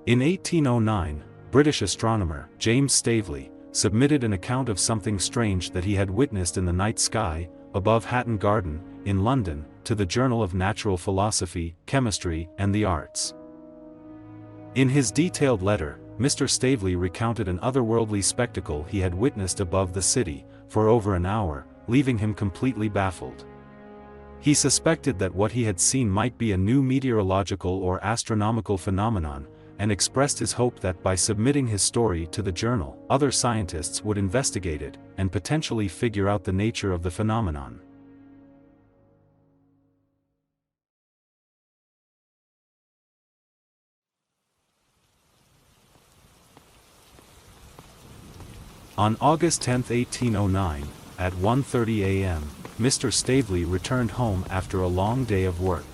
In 1809, British astronomer James Staveley submitted an account of something strange that he had witnessed in the night sky, above Hatton Garden, in London, to the Journal of Natural Philosophy, Chemistry, and the Arts. In his detailed letter, Mr. Staveley recounted an otherworldly spectacle he had witnessed above the city, for over an hour, leaving him completely baffled. He suspected that what he had seen might be a new meteorological or astronomical phenomenon, and expressed his hope that by submitting his story to the journal, other scientists would investigate it, and potentially figure out the nature of the phenomenon. On August 10, 1809, at 1:30 a.m., Mr. Staveley returned home after a long day of work.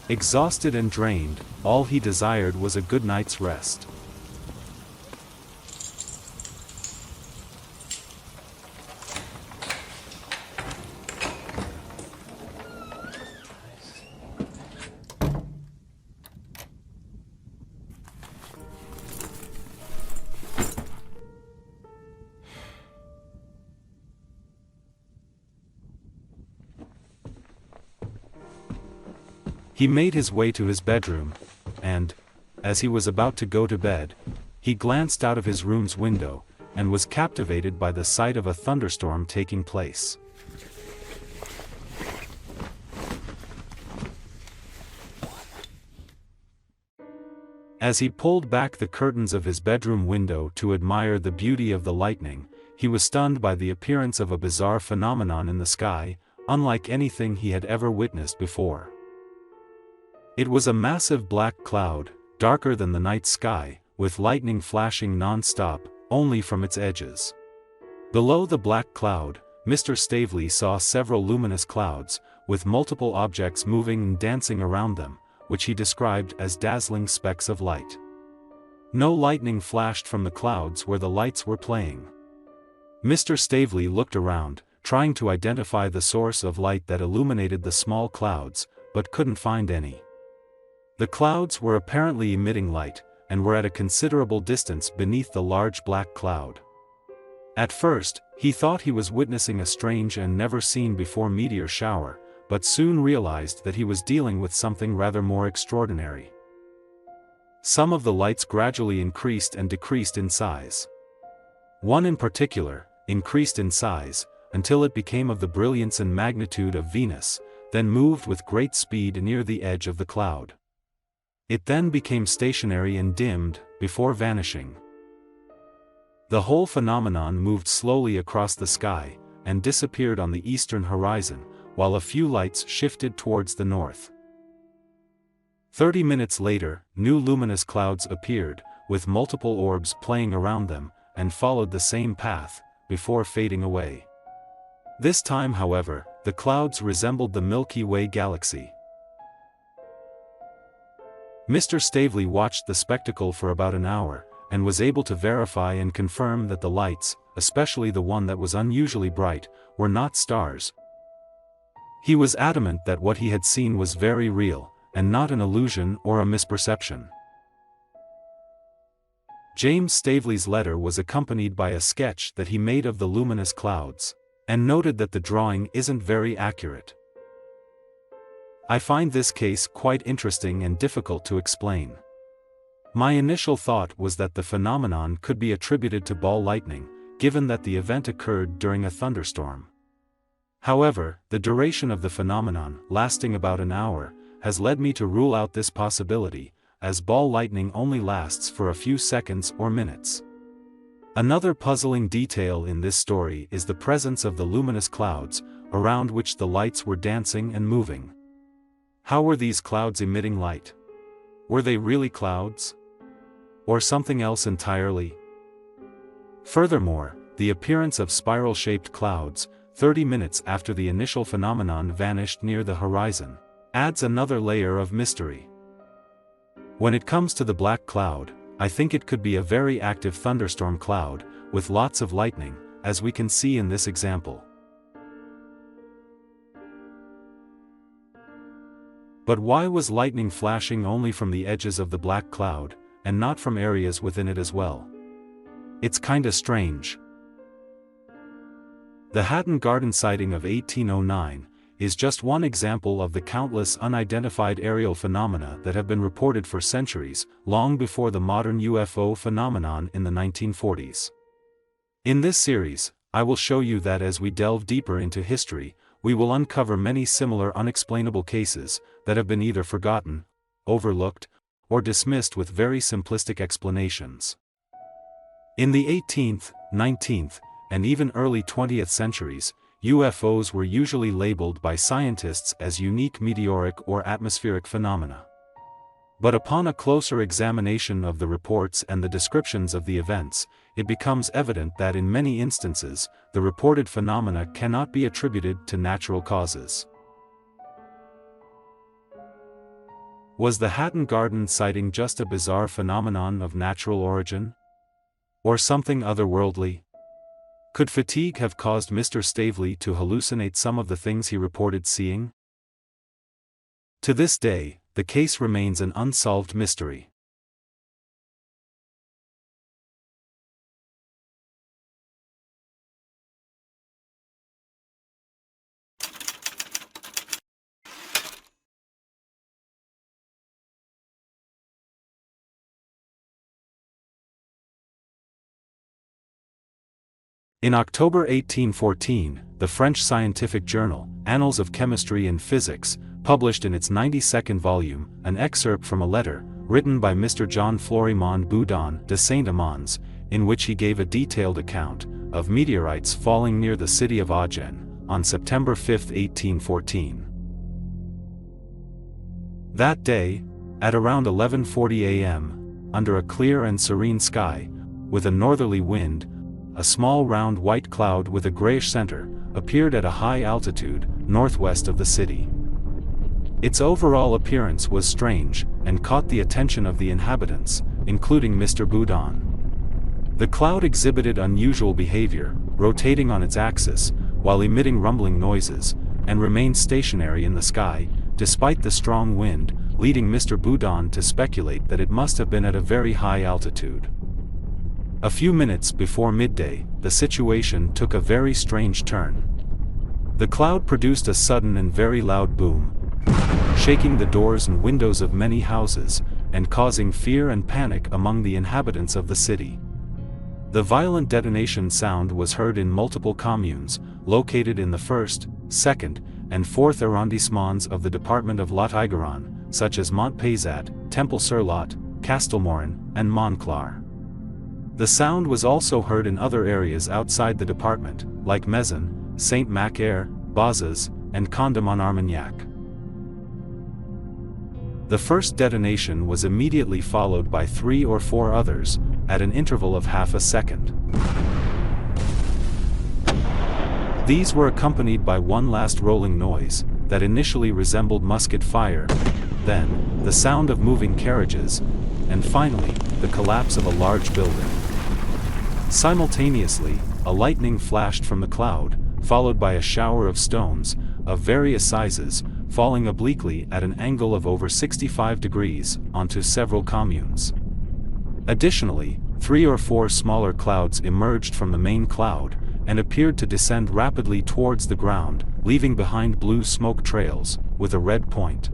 Exhausted and drained, all he desired was a good night's rest. He made his way to his bedroom, and, as he was about to go to bed, he glanced out of his room's window, and was captivated by the sight of a thunderstorm taking place. As he pulled back the curtains of his bedroom window to admire the beauty of the lightning, he was stunned by the appearance of a bizarre phenomenon in the sky, unlike anything he had ever witnessed before. It was a massive black cloud, darker than the night sky, with lightning flashing non-stop, only from its edges. Below the black cloud, Mr. Staveley saw several luminous clouds, with multiple objects moving and dancing around them, which he described as dazzling specks of light. No lightning flashed from the clouds where the lights were playing. Mr. Staveley looked around, trying to identify the source of light that illuminated the small clouds, but couldn't find any. The clouds were apparently emitting light, and were at a considerable distance beneath the large black cloud. At first, he thought he was witnessing a strange and never-seen-before meteor shower, but soon realized that he was dealing with something rather more extraordinary. Some of the lights gradually increased and decreased in size. One in particular, increased in size, until it became of the brilliance and magnitude of Venus, then moved with great speed near the edge of the cloud. It then became stationary and dimmed, before vanishing. The whole phenomenon moved slowly across the sky, and disappeared on the eastern horizon, while a few lights shifted towards the north. 30 minutes later, new luminous clouds appeared, with multiple orbs playing around them, and followed the same path, before fading away. This time, however, the clouds resembled the Milky Way galaxy. Mr. Staveley watched the spectacle for about an hour, and was able to verify and confirm that the lights, especially the one that was unusually bright, were not stars. He was adamant that what he had seen was very real, and not an illusion or a misperception. James Staveley's letter was accompanied by a sketch that he made of the luminous clouds, and noted that the drawing isn't very accurate. I find this case quite interesting and difficult to explain. My initial thought was that the phenomenon could be attributed to ball lightning, given that the event occurred during a thunderstorm. However, the duration of the phenomenon, lasting about an hour, has led me to rule out this possibility, as ball lightning only lasts for a few seconds or minutes. Another puzzling detail in this story is the presence of the luminous clouds, around which the lights were dancing and moving. How were these clouds emitting light? Were they really clouds? Or something else entirely? Furthermore, the appearance of spiral-shaped clouds, 30 minutes after the initial phenomenon vanished near the horizon, adds another layer of mystery. When it comes to the black cloud, I think it could be a very active thunderstorm cloud, with lots of lightning, as we can see in this example. But why was lightning flashing only from the edges of the black cloud, and not from areas within it as well? It's kinda strange. The Hatton Garden sighting of 1809 is just one example of the countless unidentified aerial phenomena that have been reported for centuries, long before the modern UFO phenomenon in the 1940s. In this series, I will show you that as we delve deeper into history, we will uncover many similar unexplainable cases that have been either forgotten, overlooked, or dismissed with very simplistic explanations. In the 18th, 19th, and even early 20th centuries, UFOs were usually labeled by scientists as unique meteoric or atmospheric phenomena. But upon a closer examination of the reports and the descriptions of the events, it becomes evident that in many instances, the reported phenomena cannot be attributed to natural causes. Was the Hatton Garden sighting just a bizarre phenomenon of natural origin? Or something otherworldly? Could fatigue have caused Mr. Stavely to hallucinate some of the things he reported seeing? To this day, the case remains an unsolved mystery. In October 1814, the French scientific journal, Annals of Chemistry and Physics, published in its 92nd volume, an excerpt from a letter, written by Mr. John Florimond Boudon de Saint-Amans, in which he gave a detailed account of meteorites falling near the city of Agen, on September 5, 1814. That day, at around 11:40 a.m., under a clear and serene sky, with a northerly wind, a small round white cloud with a grayish center appeared at a high altitude, northwest of the city. Its overall appearance was strange, and caught the attention of the inhabitants, including Mr. Boudon. The cloud exhibited unusual behavior, rotating on its axis, while emitting rumbling noises, and remained stationary in the sky, despite the strong wind, leading Mr. Boudon to speculate that it must have been at a very high altitude. A few minutes before midday, the situation took a very strange turn. The cloud produced a sudden and very loud boom, shaking the doors and windows of many houses, and causing fear and panic among the inhabitants of the city. The violent detonation sound was heard in multiple communes, located in the 1st, 2nd, and 4th arrondissements of the department of Lot-et-Garonne, such as Montpezat, Temple-sur-Lot, Castelmorin, and Montclar. The sound was also heard in other areas outside the department, like Mézin, Saint-Macaire, Bazas, and Condom-en-Armagnac. The first detonation was immediately followed by 3 or 4 others, at an interval of half a second. These were accompanied by one last rolling noise, that initially resembled musket fire, then, the sound of moving carriages, and finally, the collapse of a large building. Simultaneously, a lightning flashed from the cloud, followed by a shower of stones, of various sizes, falling obliquely at an angle of over 65 degrees, onto several communes. Additionally, 3 or 4 smaller clouds emerged from the main cloud, and appeared to descend rapidly towards the ground, leaving behind blue smoke trails, with a red point.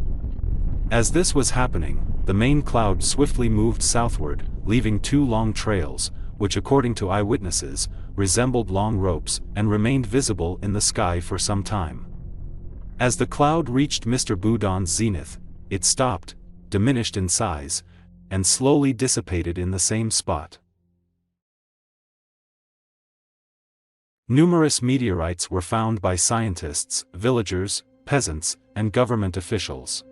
As this was happening, the main cloud swiftly moved southward, leaving 2 long trails, which according to eyewitnesses, resembled long ropes, and remained visible in the sky for some time. As the cloud reached Mr. Boudon's zenith, it stopped, diminished in size, and slowly dissipated in the same spot. Numerous meteorites were found by scientists, villagers, peasants, and government officials.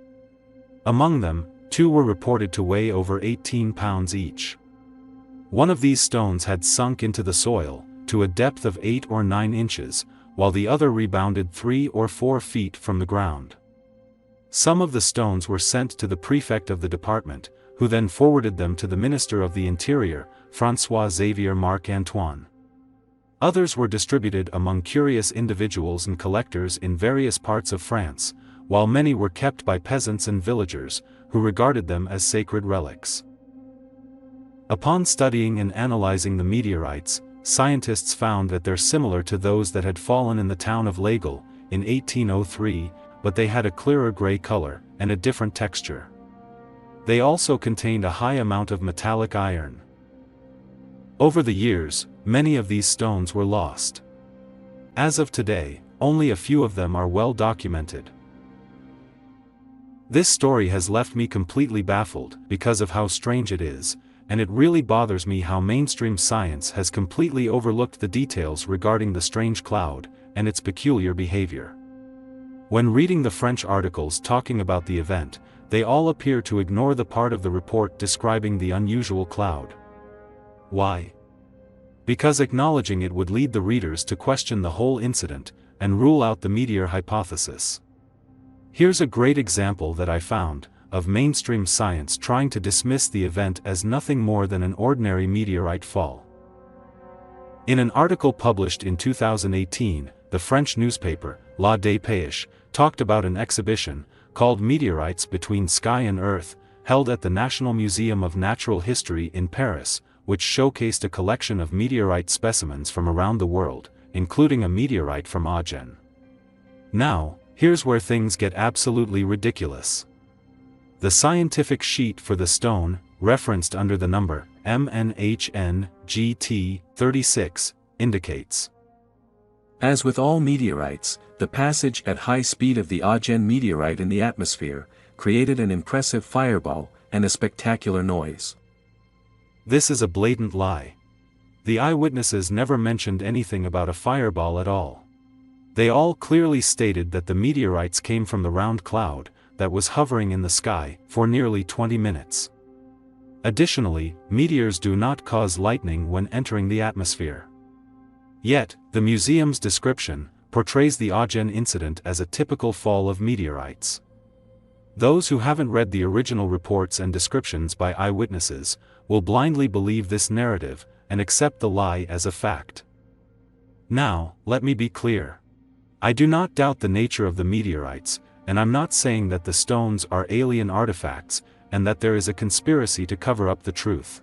Among them, 2 were reported to weigh over 18 pounds each. One of these stones had sunk into the soil, to a depth of 8 or 9 inches, while the other rebounded 3 or 4 feet from the ground. Some of the stones were sent to the prefect of the department, who then forwarded them to the Minister of the Interior, François-Xavier Marc-Antoine. Others were distributed among curious individuals and collectors in various parts of France, while many were kept by peasants and villagers, who regarded them as sacred relics. Upon studying and analyzing the meteorites, scientists found that they're similar to those that had fallen in the town of Lagal in 1803, but they had a clearer gray color and a different texture. They also contained a high amount of metallic iron. Over the years, many of these stones were lost. As of today, only a few of them are well documented. This story has left me completely baffled because of how strange it is, and it really bothers me how mainstream science has completely overlooked the details regarding the strange cloud and its peculiar behavior. When reading the French articles talking about the event, they all appear to ignore the part of the report describing the unusual cloud. Why? Because acknowledging it would lead the readers to question the whole incident and rule out the meteor hypothesis. Here's a great example that I found of mainstream science trying to dismiss the event as nothing more than an ordinary meteorite fall. In an article published in 2018, the French newspaper, La Dépêche, talked about an exhibition called Meteorites Between Sky and Earth, held at the National Museum of Natural History in Paris, which showcased a collection of meteorite specimens from around the world, including a meteorite from Agen. Now, here's where things get absolutely ridiculous. The scientific sheet for the stone, referenced under the number MNHN-GT36, indicates, as with all meteorites, the passage at high speed of the Agen meteorite in the atmosphere created an impressive fireball and a spectacular noise. This is a blatant lie. The eyewitnesses never mentioned anything about a fireball at all. They all clearly stated that the meteorites came from the round cloud that was hovering in the sky for nearly 20 minutes. Additionally, meteors do not cause lightning when entering the atmosphere. Yet, the museum's description portrays the Agen incident as a typical fall of meteorites. Those who haven't read the original reports and descriptions by eyewitnesses will blindly believe this narrative and accept the lie as a fact. Now, let me be clear. I do not doubt the nature of the meteorites, and I'm not saying that the stones are alien artifacts and that there is a conspiracy to cover up the truth.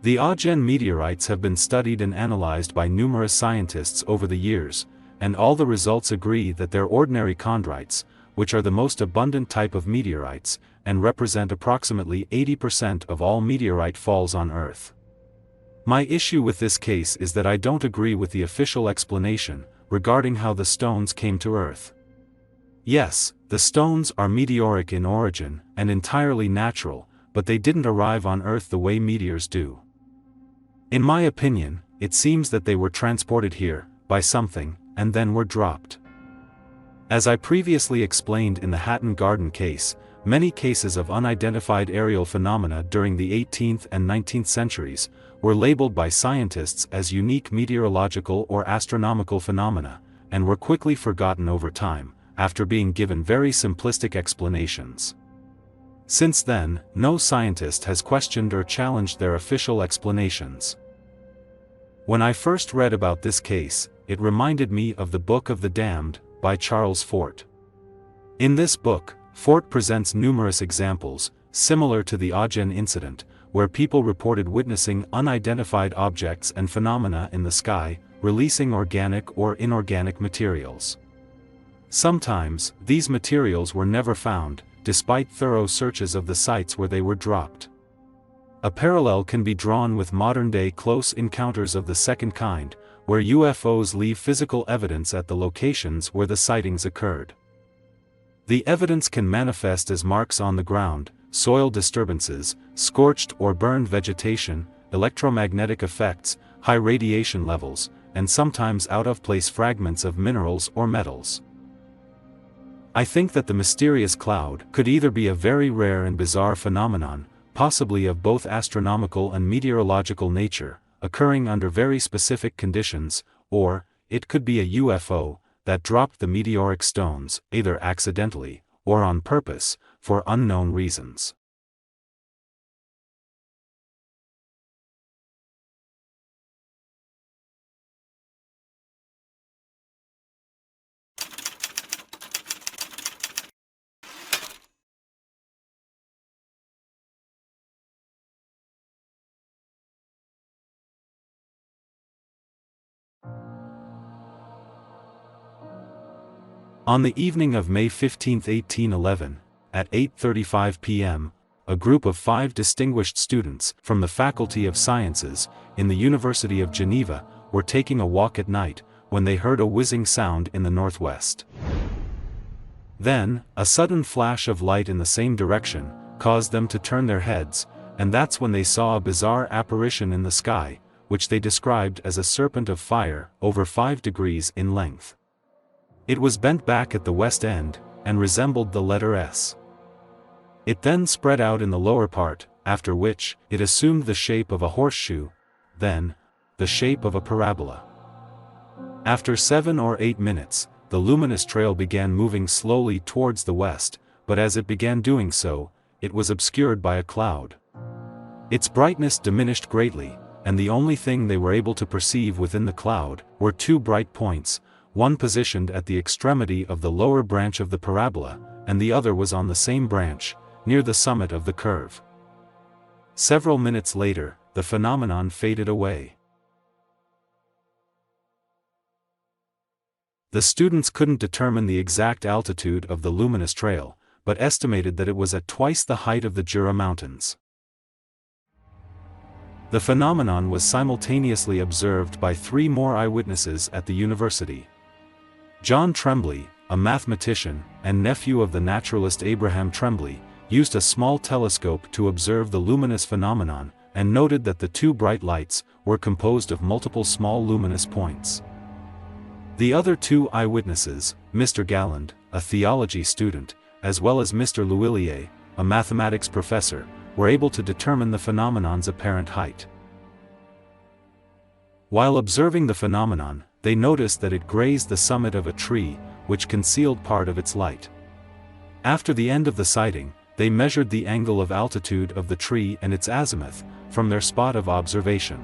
The Agen meteorites have been studied and analyzed by numerous scientists over the years, and all the results agree that they're ordinary chondrites, which are the most abundant type of meteorites, and represent approximately 80% of all meteorite falls on Earth. My issue with this case is that I don't agree with the official explanation regarding how the stones came to Earth. Yes, the stones are meteoric in origin and entirely natural, but they didn't arrive on Earth the way meteors do. In my opinion, it seems that they were transported here by something, and then were dropped. As I previously explained in the Hatton Garden case, many cases of unidentified aerial phenomena during the 18th and 19th centuries were labeled by scientists as unique meteorological or astronomical phenomena, and were quickly forgotten over time, after being given very simplistic explanations. Since then, no scientist has questioned or challenged their official explanations. When I first read about this case, it reminded me of the Book of the Damned, by Charles Fort. In this book, Fort presents numerous examples, similar to the Agen incident, where people reported witnessing unidentified objects and phenomena in the sky, releasing organic or inorganic materials. Sometimes, these materials were never found, despite thorough searches of the sites where they were dropped. A parallel can be drawn with modern-day close encounters of the second kind, where UFOs leave physical evidence at the locations where the sightings occurred. The evidence can manifest as marks on the ground, soil disturbances, scorched or burned vegetation, electromagnetic effects, high radiation levels, and sometimes out-of-place fragments of minerals or metals. I think that the mysterious cloud could either be a very rare and bizarre phenomenon, possibly of both astronomical and meteorological nature, occurring under very specific conditions, or it could be a UFO that dropped the meteoric stones, either accidentally or on purpose, for unknown reasons. On the evening of May 15, 1811, at 8:35 p.m., a group of 5 distinguished students from the Faculty of Sciences in the University of Geneva were taking a walk at night when they heard a whizzing sound in the northwest. Then, a sudden flash of light in the same direction caused them to turn their heads, and that's when they saw a bizarre apparition in the sky, which they described as a serpent of fire over 5 degrees in length. It was bent back at the west end, and resembled the letter S. It then spread out in the lower part, after which, it assumed the shape of a horseshoe, then, the shape of a parabola. After 7 or 8 minutes, the luminous trail began moving slowly towards the west, but as it began doing so, it was obscured by a cloud. Its brightness diminished greatly, and the only thing they were able to perceive within the cloud were 2 bright points, one positioned at the extremity of the lower branch of the parabola, and the other was on the same branch, near the summit of the curve. Several minutes later, the phenomenon faded away. The students couldn't determine the exact altitude of the luminous trail, but estimated that it was at twice the height of the Jura Mountains. The phenomenon was simultaneously observed by 3 more eyewitnesses at the university. John Tremblay, a mathematician and nephew of the naturalist Abraham Tremblay, used a small telescope to observe the luminous phenomenon, and noted that the 2 bright lights were composed of multiple small luminous points. The other 2 eyewitnesses, Mr. Galland, a theology student, as well as Mr. Lhuillier, a mathematics professor, were able to determine the phenomenon's apparent height. While observing the phenomenon, they noticed that it grazed the summit of a tree, which concealed part of its light. After the end of the sighting, they measured the angle of altitude of the tree and its azimuth, from their spot of observation.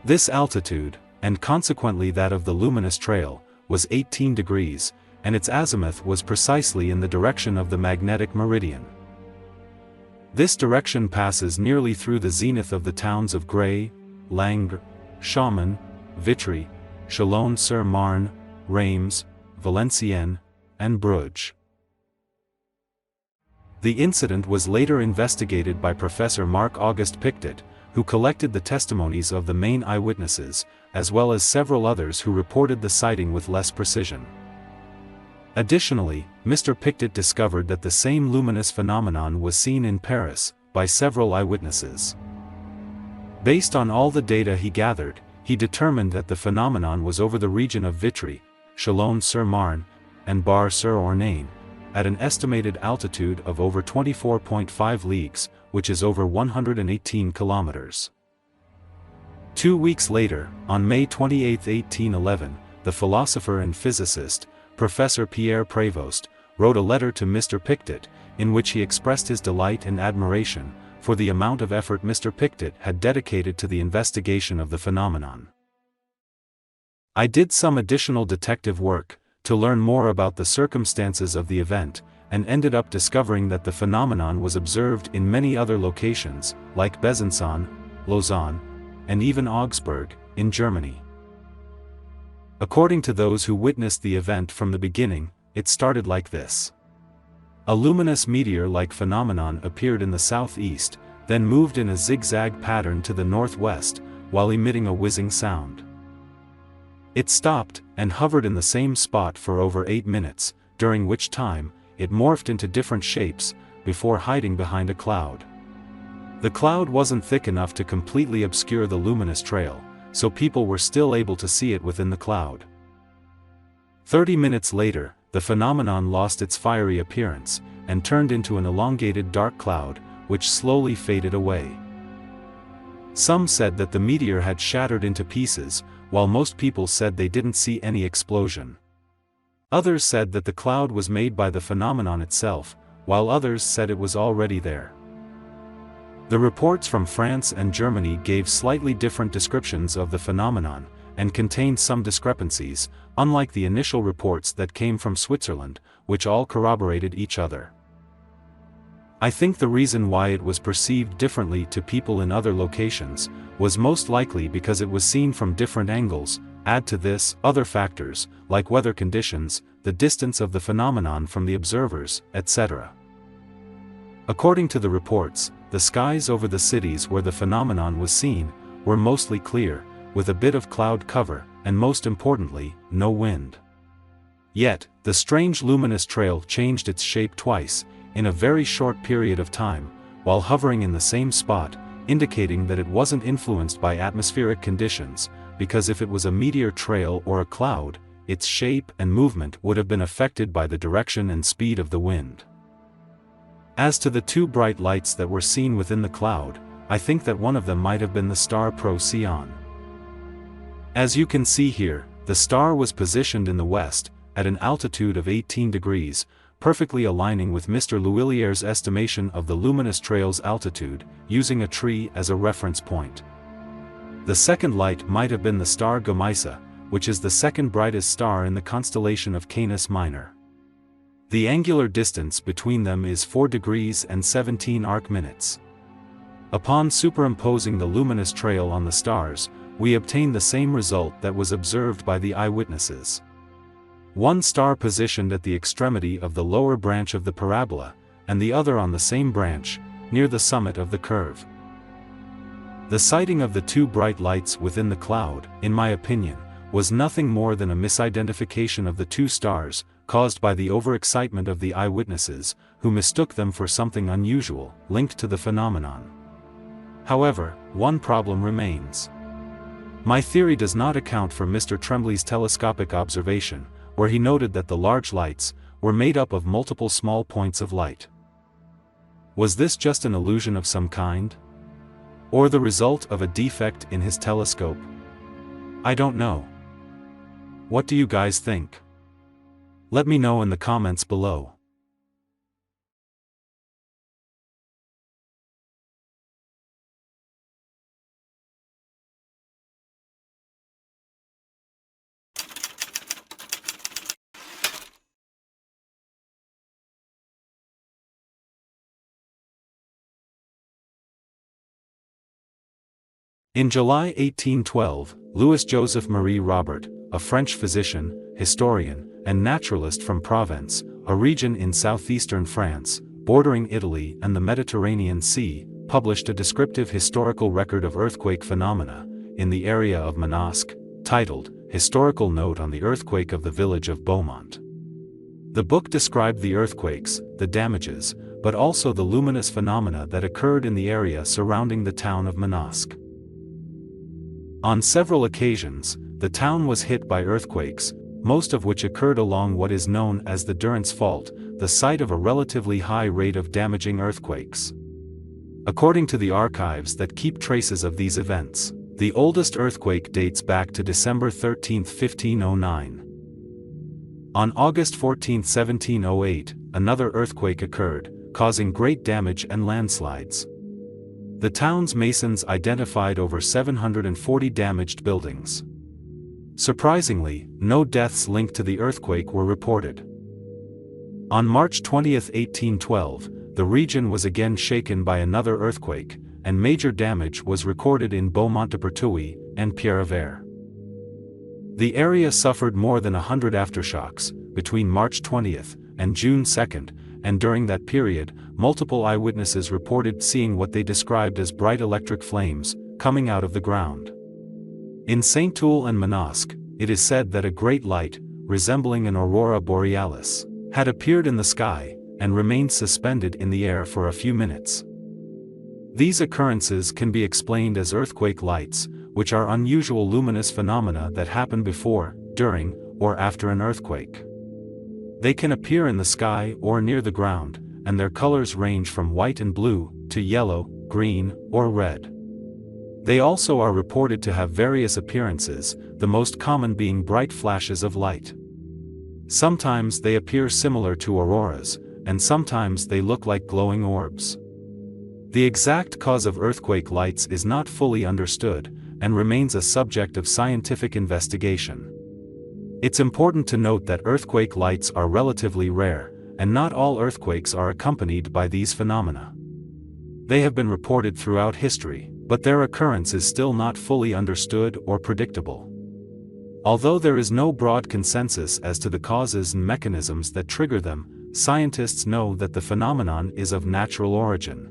This altitude, and consequently that of the luminous trail, was 18 degrees, and its azimuth was precisely in the direction of the magnetic meridian. This direction passes nearly through the zenith of the towns of Gray, Langres, Chaumont, Vitry, Chalon-sur-Marne, Reims, Valenciennes, and Bruges. The incident was later investigated by Professor Marc-Auguste Pictet, who collected the testimonies of the main eyewitnesses, as well as several others who reported the sighting with less precision. Additionally, Mr. Pictet discovered that the same luminous phenomenon was seen in Paris, by several eyewitnesses. Based on all the data he gathered, he determined that the phenomenon was over the region of Vitry, Chalon-sur-Marne, and Bar-sur-Ornain, at an estimated altitude of over 24.5 leagues, which is over 118 kilometers. 2 weeks later, on May 28, 1811, the philosopher and physicist, Professor Pierre Prévost, wrote a letter to Mr. Pictet, in which he expressed his delight and admiration for the amount of effort Mr. Pictet had dedicated to the investigation of the phenomenon. I did some additional detective work, to learn more about the circumstances of the event, and ended up discovering that the phenomenon was observed in many other locations, like Besançon, Lausanne, and even Augsburg, in Germany. According to those who witnessed the event from the beginning, it started like this. A luminous meteor-like phenomenon appeared in the southeast, then moved in a zigzag pattern to the northwest, while emitting a whizzing sound. It stopped, and hovered in the same spot for over 8 minutes, during which time, it morphed into different shapes, before hiding behind a cloud. The cloud wasn't thick enough to completely obscure the luminous trail, so people were still able to see it within the cloud. 30 minutes later, the phenomenon lost its fiery appearance, and turned into an elongated dark cloud, which slowly faded away. Some said that the meteor had shattered into pieces, while most people said they didn't see any explosion. Others said that the cloud was made by the phenomenon itself, while others said it was already there. The reports from France and Germany gave slightly different descriptions of the phenomenon, and contained some discrepancies, unlike the initial reports that came from Switzerland, which all corroborated each other. I think the reason why it was perceived differently to people in other locations, was most likely because it was seen from different angles. Add to this, other factors, like weather conditions, the distance of the phenomenon from the observers, etc. According to the reports, the skies over the cities where the phenomenon was seen were mostly clear, with a bit of cloud cover, and most importantly, no wind. Yet, the strange luminous trail changed its shape twice, in a very short period of time, while hovering in the same spot, indicating that it wasn't influenced by atmospheric conditions, because if it was a meteor trail or a cloud, its shape and movement would have been affected by the direction and speed of the wind. As to the two bright lights that were seen within the cloud, I think that one of them might have been the star Procyon. As you can see here, the star was positioned in the west, at an altitude of 18 degrees, perfectly aligning with Mr. L'Huillier's estimation of the luminous trail's altitude, using a tree as a reference point. The second light might have been the star Gamesa, which is the second brightest star in the constellation of Canis Minor. The angular distance between them is 4 degrees and 17 arc-minutes. Upon superimposing the luminous trail on the stars, we obtain the same result that was observed by the eyewitnesses. One star positioned at the extremity of the lower branch of the parabola, and the other on the same branch, near the summit of the curve. The sighting of the two bright lights within the cloud, in my opinion, was nothing more than a misidentification of the two stars, caused by the overexcitement of the eyewitnesses, who mistook them for something unusual, linked to the phenomenon. However, one problem remains. My theory does not account for Mr. Tremblay's telescopic observation, where he noted that the large lights were made up of multiple small points of light. Was this just an illusion of some kind? Or the result of a defect in his telescope? I don't know. What do you guys think? Let me know in the comments below. In July 1812, Louis-Joseph Marie Robert, a French physician, historian, and naturalist from Provence, a region in southeastern France, bordering Italy and the Mediterranean Sea, published a descriptive historical record of earthquake phenomena in the area of Manosque, titled Historical Note on the Earthquake of the Village of Beaumont. The book described the earthquakes, the damages, but also the luminous phenomena that occurred in the area surrounding the town of Manosque. On several occasions, the town was hit by earthquakes, most of which occurred along what is known as the Durance Fault, the site of a relatively high rate of damaging earthquakes. According to the archives that keep traces of these events, the oldest earthquake dates back to December 13, 1509. On August 14, 1708, another earthquake occurred, causing great damage and landslides. The town's masons identified over 740 damaged buildings. Surprisingly, no deaths linked to the earthquake were reported. On March 20, 1812, the region was again shaken by another earthquake, and major damage was recorded in Beaumont-de-Pertuis and Pierre-Vert. The area suffered more than 100 aftershocks, between March 20 and June 2, and during that period, multiple eyewitnesses reported seeing what they described as bright electric flames, coming out of the ground. In Saint-Oule and Manosque, it is said that a great light, resembling an aurora borealis, had appeared in the sky, and remained suspended in the air for a few minutes. These occurrences can be explained as earthquake lights, which are unusual luminous phenomena that happen before, during, or after an earthquake. They can appear in the sky or near the ground, and their colors range from white and blue, to yellow, green, or red. They also are reported to have various appearances, the most common being bright flashes of light. Sometimes they appear similar to auroras, and sometimes they look like glowing orbs. The exact cause of earthquake lights is not fully understood, and remains a subject of scientific investigation. It's important to note that earthquake lights are relatively rare, and not all earthquakes are accompanied by these phenomena. They have been reported throughout history, but their occurrence is still not fully understood or predictable. Although there is no broad consensus as to the causes and mechanisms that trigger them, scientists know that the phenomenon is of natural origin.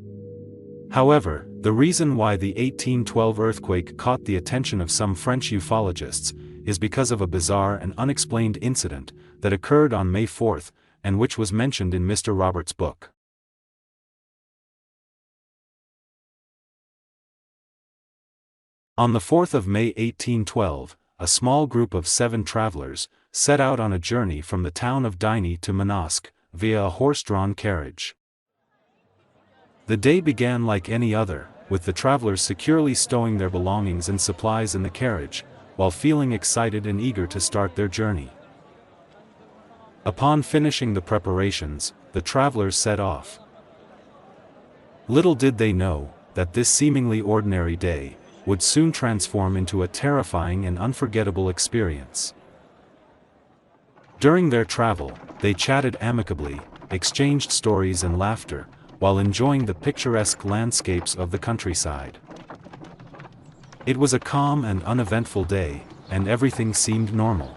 However, the reason why the 1812 earthquake caught the attention of some French ufologists is because of a bizarre and unexplained incident that occurred on May 4, and which was mentioned in Mr. Roberts' book. On the 4th of May 1812, a small group of 7 travelers set out on a journey from the town of Digne to Manosque, via a horse-drawn carriage. The day began like any other, with the travelers securely stowing their belongings and supplies in the carriage, while feeling excited and eager to start their journey. Upon finishing the preparations, the travelers set off. Little did they know that this seemingly ordinary day would soon transform into a terrifying and unforgettable experience. During their travel, they chatted amicably, exchanged stories and laughter, while enjoying the picturesque landscapes of the countryside. It was a calm and uneventful day, and everything seemed normal.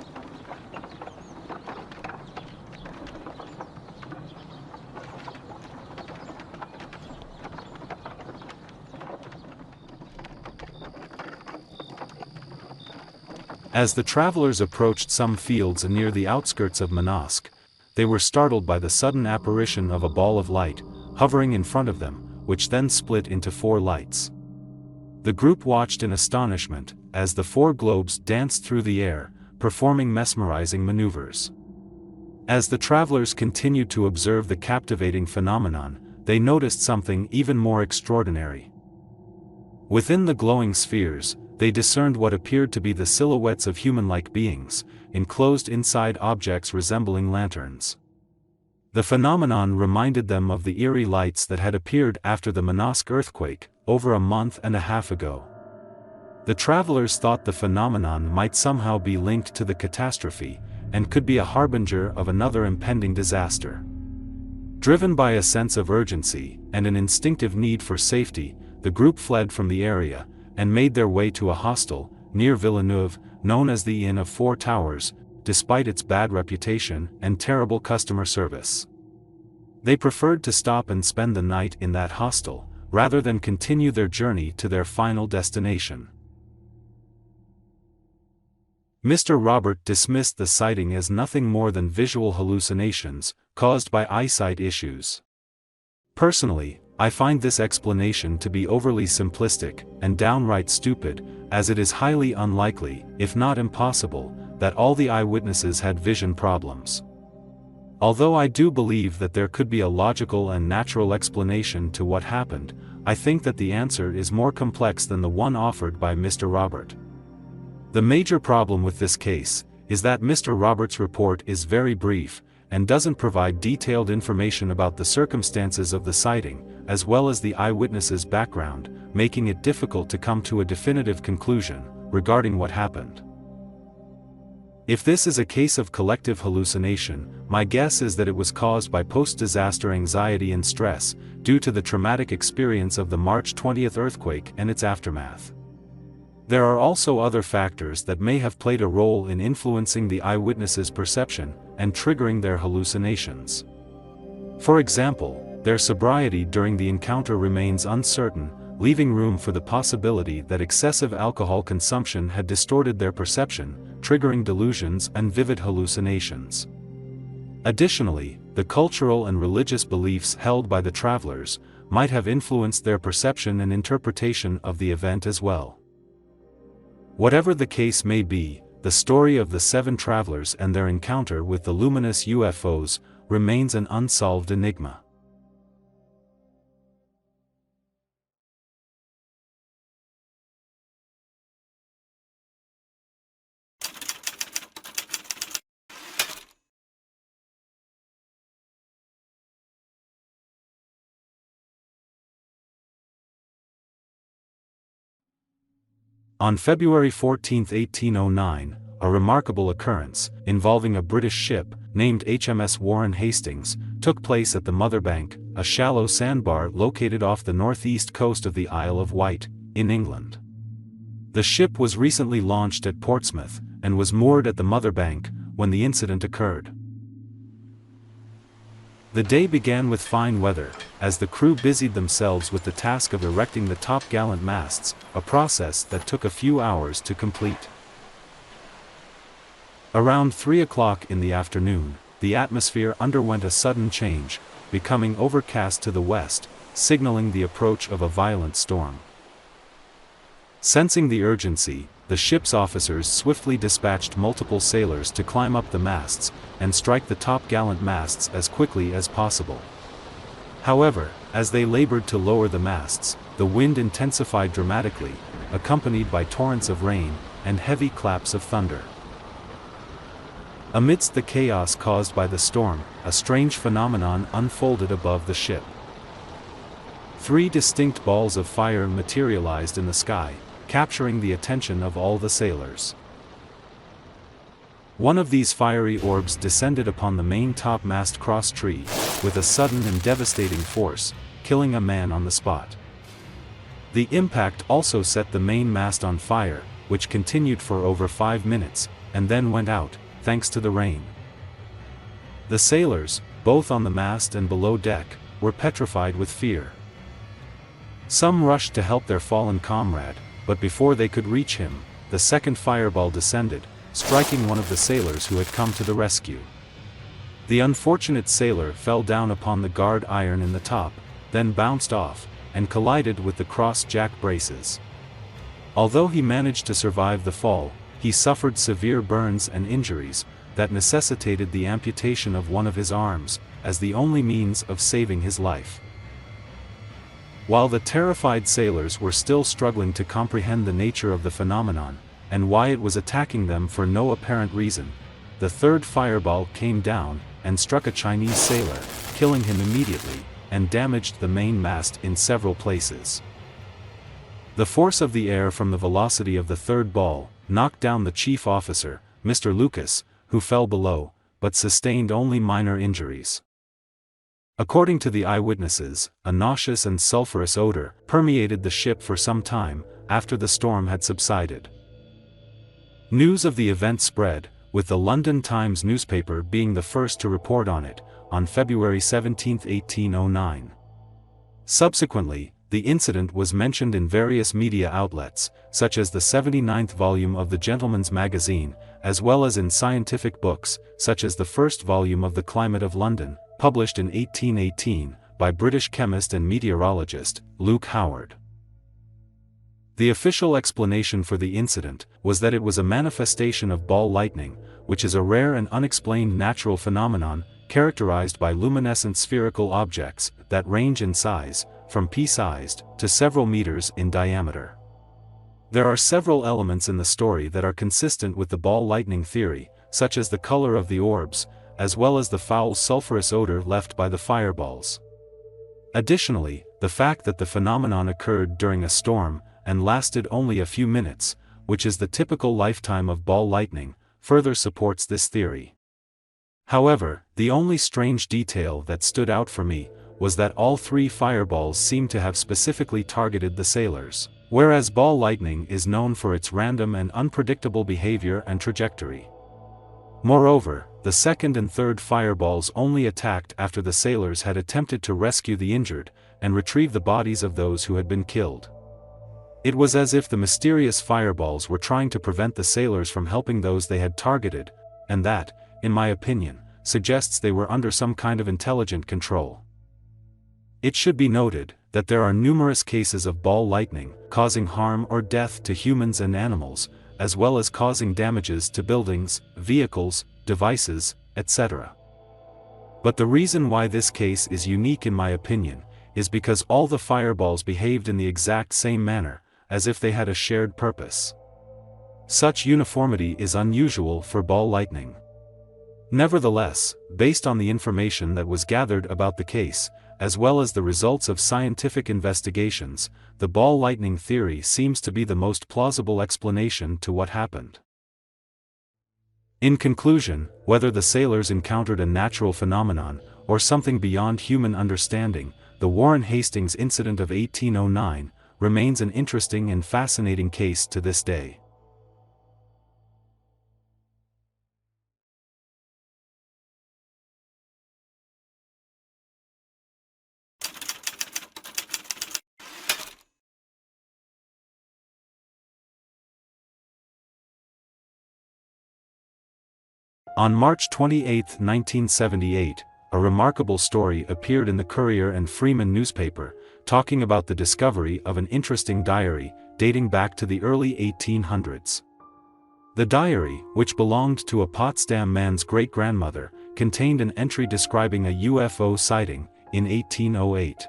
As the travelers approached some fields near the outskirts of Manosque, they were startled by the sudden apparition of a ball of light, hovering in front of them, which then split into 4 lights. The group watched in astonishment, as the 4 globes danced through the air, performing mesmerizing maneuvers. As the travelers continued to observe the captivating phenomenon, they noticed something even more extraordinary. Within the glowing spheres, they discerned what appeared to be the silhouettes of human-like beings, enclosed inside objects resembling lanterns. The phenomenon reminded them of the eerie lights that had appeared after the Manosque earthquake, over a month and a half ago. The travelers thought the phenomenon might somehow be linked to the catastrophe, and could be a harbinger of another impending disaster. Driven by a sense of urgency, and an instinctive need for safety, the group fled from the area, and made their way to a hostel, near Villeneuve, known as the Inn of 4 Towers, despite its bad reputation and terrible customer service. They preferred to stop and spend the night in that hostel, rather than continue their journey to their final destination. Mr. Robert dismissed the sighting as nothing more than visual hallucinations, caused by eyesight issues. Personally, I find this explanation to be overly simplistic, and downright stupid, as it is highly unlikely, if not impossible, that all the eyewitnesses had vision problems. Although I do believe that there could be a logical and natural explanation to what happened, I think that the answer is more complex than the one offered by Mr. Robert. The major problem with this case is that Mr. Roberts' report is very brief, and doesn't provide detailed information about the circumstances of the sighting, as well as the eyewitness's background, making it difficult to come to a definitive conclusion regarding what happened. If this is a case of collective hallucination, my guess is that it was caused by post-disaster anxiety and stress, due to the traumatic experience of the March 20th earthquake and its aftermath. There are also other factors that may have played a role in influencing the eyewitnesses' perception, and triggering their hallucinations. For example, their sobriety during the encounter remains uncertain, leaving room for the possibility that excessive alcohol consumption had distorted their perception, triggering delusions and vivid hallucinations. Additionally, the cultural and religious beliefs held by the travelers might have influenced their perception and interpretation of the event as well. Whatever the case may be, the story of the 7 travelers and their encounter with the luminous UFOs remains an unsolved enigma. On February 14, 1809, a remarkable occurrence, involving a British ship, named HMS Warren Hastings, took place at the Mother Bank, a shallow sandbar located off the northeast coast of the Isle of Wight, in England. The ship was recently launched at Portsmouth, and was moored at the Mother Bank, when the incident occurred. The day began with fine weather, as the crew busied themselves with the task of erecting the top-gallant masts, a process that took a few hours to complete. Around 3 o'clock in the afternoon, the atmosphere underwent a sudden change, becoming overcast to the west, signaling the approach of a violent storm. Sensing the urgency, the ship's officers swiftly dispatched multiple sailors to climb up the masts, and strike the top-gallant masts as quickly as possible. However, as they labored to lower the masts, the wind intensified dramatically, accompanied by torrents of rain, and heavy claps of thunder. Amidst the chaos caused by the storm, a strange phenomenon unfolded above the ship. 3 distinct balls of fire materialized in the sky, capturing the attention of all the sailors. One of these fiery orbs descended upon the main topmast cross tree, with a sudden and devastating force, killing a man on the spot. The impact also set the main mast on fire, which continued for over 5 minutes, and then went out, thanks to the rain. The sailors, both on the mast and below deck, were petrified with fear. Some rushed to help their fallen comrade, but before they could reach him, the second fireball descended, striking one of the sailors who had come to the rescue. The unfortunate sailor fell down upon the guard iron in the top, then bounced off, and collided with the cross-jack braces. Although he managed to survive the fall, he suffered severe burns and injuries that necessitated the amputation of one of his arms, as the only means of saving his life. While the terrified sailors were still struggling to comprehend the nature of the phenomenon, and why it was attacking them for no apparent reason, the third fireball came down, and struck a Chinese sailor, killing him immediately, and damaged the main mast in several places. The force of the air from the velocity of the third ball knocked down the chief officer, Mr. Lucas, who fell below, but sustained only minor injuries. According to the eyewitnesses, a nauseous and sulfurous odor permeated the ship for some time after the storm had subsided. News of the event spread, with the London Times newspaper being the first to report on it, on February 17, 1809. Subsequently, the incident was mentioned in various media outlets, such as the 79th volume of the Gentleman's Magazine, as well as in scientific books, such as the first volume of The Climate of London, published in 1818, by British chemist and meteorologist, Luke Howard. The official explanation for the incident was that it was a manifestation of ball lightning, which is a rare and unexplained natural phenomenon, characterized by luminescent spherical objects that range in size, from pea-sized to several meters in diameter. There are several elements in the story that are consistent with the ball lightning theory, such as the color of the orbs, as well as the foul sulfurous odor left by the fireballs. Additionally, the fact that the phenomenon occurred during a storm, and lasted only a few minutes, which is the typical lifetime of ball lightning, further supports this theory. However, the only strange detail that stood out for me was that all 3 fireballs seemed to have specifically targeted the sailors, whereas ball lightning is known for its random and unpredictable behavior and trajectory. Moreover, the second and third fireballs only attacked after the sailors had attempted to rescue the injured, and retrieve the bodies of those who had been killed. It was as if the mysterious fireballs were trying to prevent the sailors from helping those they had targeted, and that, in my opinion, suggests they were under some kind of intelligent control. It should be noted that there are numerous cases of ball lightning causing harm or death to humans and animals, as well as causing damages to buildings, vehicles, devices, etc. But the reason why this case is unique in my opinion, is because all the fireballs behaved in the exact same manner, as if they had a shared purpose. Such uniformity is unusual for ball lightning. Nevertheless, based on the information that was gathered about the case, as well as the results of scientific investigations, the ball lightning theory seems to be the most plausible explanation to what happened. In conclusion, whether the sailors encountered a natural phenomenon, or something beyond human understanding, the Warren Hastings incident of 1809 remains an interesting and fascinating case to this day. On March 28, 1978, a remarkable story appeared in the Courier and Freeman newspaper, talking about the discovery of an interesting diary, dating back to the early 1800s. The diary, which belonged to a Potsdam man's great-grandmother, contained an entry describing a UFO sighting, in 1808.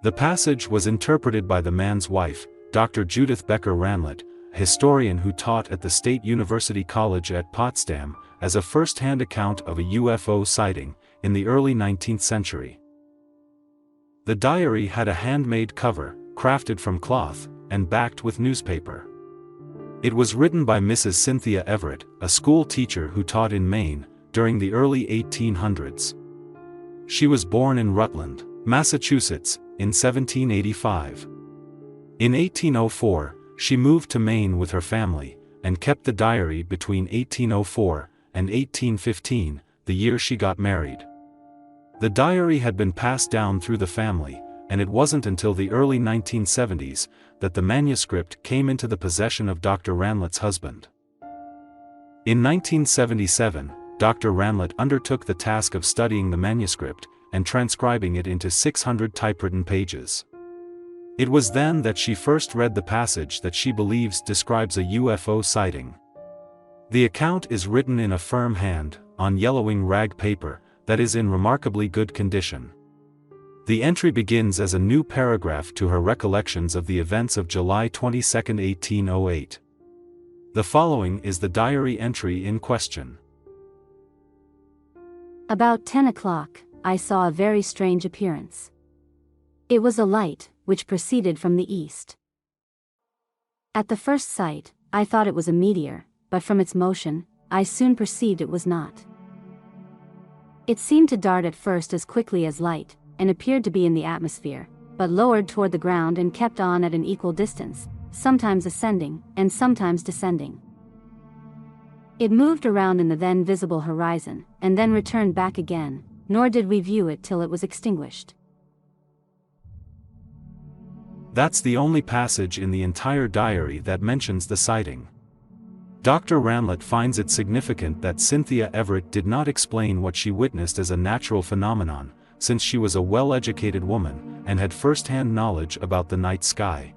The passage was interpreted by the man's wife, Dr. Judith Becker Ranlett, a historian who taught at the State University College at Potsdam, as a first-hand account of a UFO sighting, in the early 19th century. The diary had a handmade cover, crafted from cloth, and backed with newspaper. It was written by Mrs. Cynthia Everett, a school teacher who taught in Maine, during the early 1800s. She was born in Rutland, Massachusetts, in 1785. In 1804, she moved to Maine with her family, and kept the diary between 1804 and 1815, the year she got married. The diary had been passed down through the family, and it wasn't until the early 1970s that the manuscript came into the possession of Dr. Ranlett's husband. In 1977, Dr. Ranlett undertook the task of studying the manuscript and transcribing it into 600 typewritten pages. It was then that she first read the passage that she believes describes a UFO sighting. The account is written in a firm hand, on yellowing rag paper, that is in remarkably good condition. The entry begins as a new paragraph to her recollections of the events of July 22, 1808. The following is the diary entry in question. About 10 o'clock, I saw a very strange appearance. It was a light, which proceeded from the east. At the first sight, I thought it was a meteor, but from its motion, I soon perceived it was not. It seemed to dart at first as quickly as light, and appeared to be in the atmosphere, but lowered toward the ground and kept on at an equal distance, sometimes ascending, and sometimes descending. It moved around in the then visible horizon, and then returned back again, nor did we view it till it was extinguished. That's the only passage in the entire diary that mentions the sighting. Dr. Ranlett finds it significant that Cynthia Everett did not explain what she witnessed as a natural phenomenon, since she was a well-educated woman, and had first-hand knowledge about the night sky.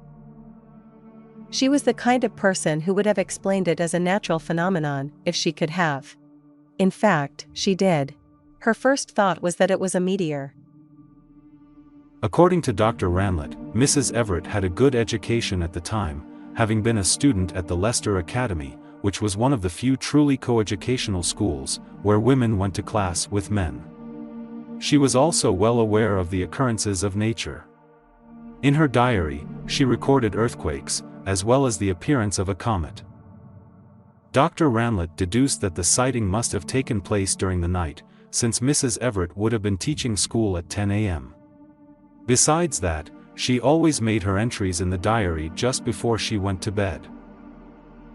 She was the kind of person who would have explained it as a natural phenomenon, if she could have. In fact, she did. Her first thought was that it was a meteor. According to Dr. Ranlett, Mrs. Everett had a good education at the time, having been a student at the Leicester Academy, which was one of the few truly coeducational schools, where women went to class with men. She was also well aware of the occurrences of nature. In her diary, she recorded earthquakes, as well as the appearance of a comet. Dr. Ranlett deduced that the sighting must have taken place during the night, since Mrs. Everett would have been teaching school at 10 a.m. Besides that, she always made her entries in the diary just before she went to bed.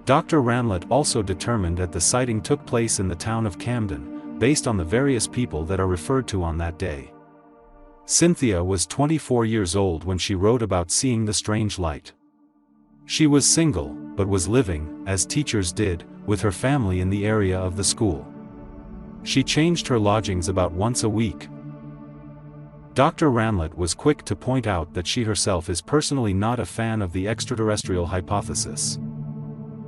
Dr. Ranlett also determined that the sighting took place in the town of Camden, based on the various people that are referred to on that day. Cynthia was 24 years old when she wrote about seeing the strange light. She was single, but was living, as teachers did, with her family in the area of the school. She changed her lodgings about once a week. Dr. Ranlett was quick to point out that she herself is personally not a fan of the extraterrestrial hypothesis.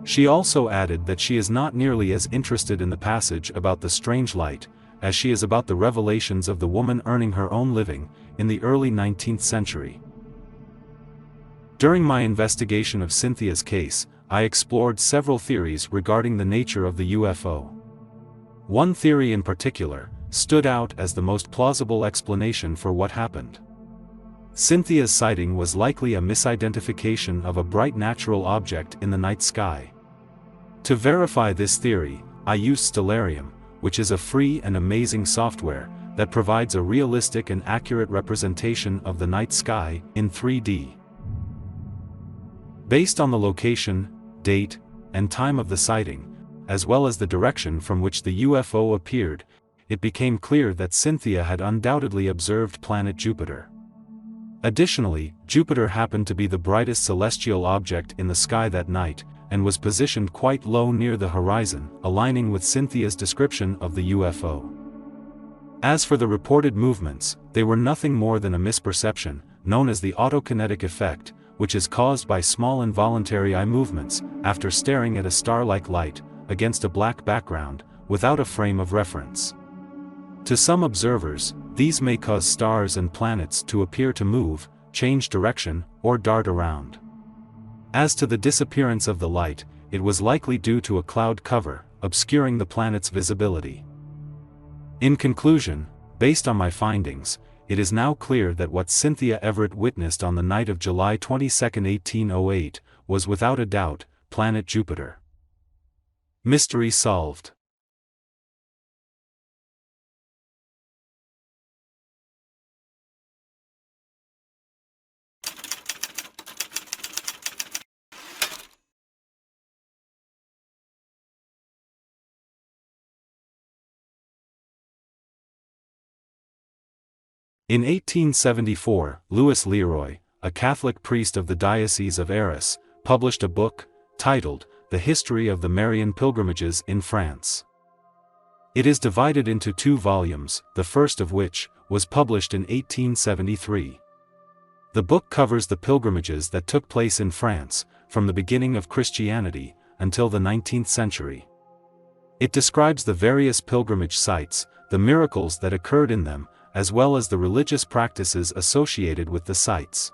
She also added that she is not nearly as interested in the passage about the strange light, as she is about the revelations of the woman earning her own living, in the early 19th century. During my investigation of Cynthia's case, I explored several theories regarding the nature of the UFO. One theory in particular stood out as the most plausible explanation for what happened. Cynthia's sighting was likely a misidentification of a bright natural object in the night sky. To verify this theory, I used Stellarium, which is a free and amazing software that provides a realistic and accurate representation of the night sky in 3D. Based on the location, date, and time of the sighting, as well as the direction from which the UFO appeared, it became clear that Cynthia had undoubtedly observed planet Jupiter. Additionally, Jupiter happened to be the brightest celestial object in the sky that night, and was positioned quite low near the horizon, aligning with Cynthia's description of the UFO. As for the reported movements, they were nothing more than a misperception, known as the autokinetic effect, which is caused by small involuntary eye movements, after staring at a star-like light, against a black background, without a frame of reference. To some observers, these may cause stars and planets to appear to move, change direction, or dart around. As to the disappearance of the light, it was likely due to a cloud cover, obscuring the planet's visibility. In conclusion, based on my findings, it is now clear that what Cynthia Everett witnessed on the night of July 22, 1808, was without a doubt, planet Jupiter. Mystery solved. In 1874, Louis Leroy, a Catholic priest of the Diocese of Arras, published a book, titled, The History of the Marian Pilgrimages in France. It is divided into 2 volumes, the first of which was published in 1873. The book covers the pilgrimages that took place in France, from the beginning of Christianity, until the 19th century. It describes the various pilgrimage sites, the miracles that occurred in them, as well as the religious practices associated with the sites.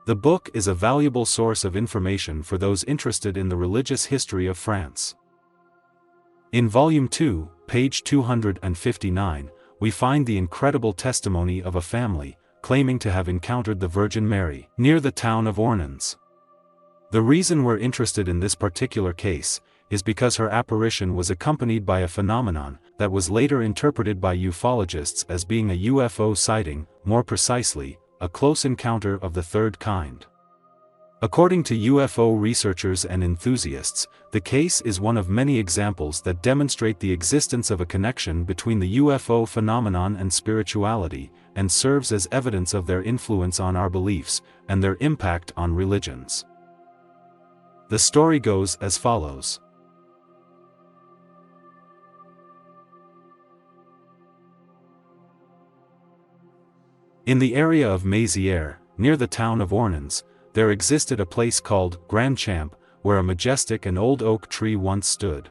The book is a valuable source of information for those interested in the religious history of France. In Volume 2, page 259, we find the incredible testimony of a family, claiming to have encountered the Virgin Mary, near the town of Ornans. The reason we're interested in this particular case, is because her apparition was accompanied by a phenomenon that was later interpreted by ufologists as being a UFO sighting, more precisely, a close encounter of the third kind. According to UFO researchers and enthusiasts, the case is one of many examples that demonstrate the existence of a connection between the UFO phenomenon and spirituality, and serves as evidence of their influence on our beliefs, and their impact on religions. The story goes as follows. In the area of Mézières, near the town of Ornans, there existed a place called Grand Champ, where a majestic and old oak tree once stood.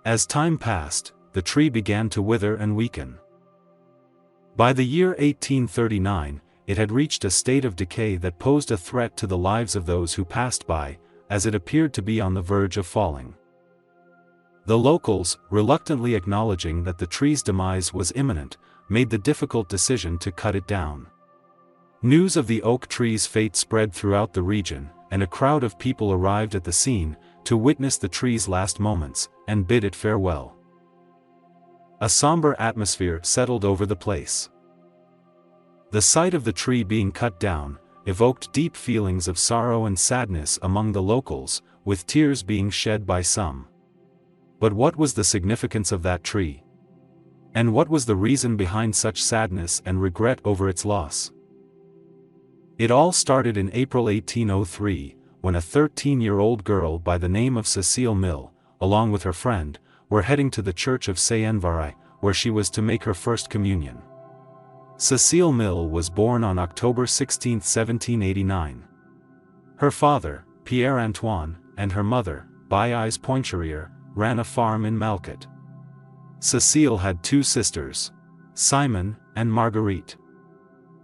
As time passed, the tree began to wither and weaken. By the year 1839, it had reached a state of decay that posed a threat to the lives of those who passed by, as it appeared to be on the verge of falling. The locals, reluctantly acknowledging that the tree's demise was imminent, made the difficult decision to cut it down. News of the oak tree's fate spread throughout the region, and a crowd of people arrived at the scene, to witness the tree's last moments, and bid it farewell. A somber atmosphere settled over the place. The sight of the tree being cut down, evoked deep feelings of sorrow and sadness among the locals, with tears being shed by some. But what was the significance of that tree? And what was the reason behind such sadness and regret over its loss? It all started in April 1803, when a 13-year-old girl by the name of Cecile Mill, along with her friend, were heading to the church of Saint-Envaray, where she was to make her first communion. Cecile Mill was born on October 16, 1789. Her father, Pierre Antoine, and her mother, Baïse Poincherier, ran a farm in Malcotte. Cecile had 2 sisters, Simon and Marguerite.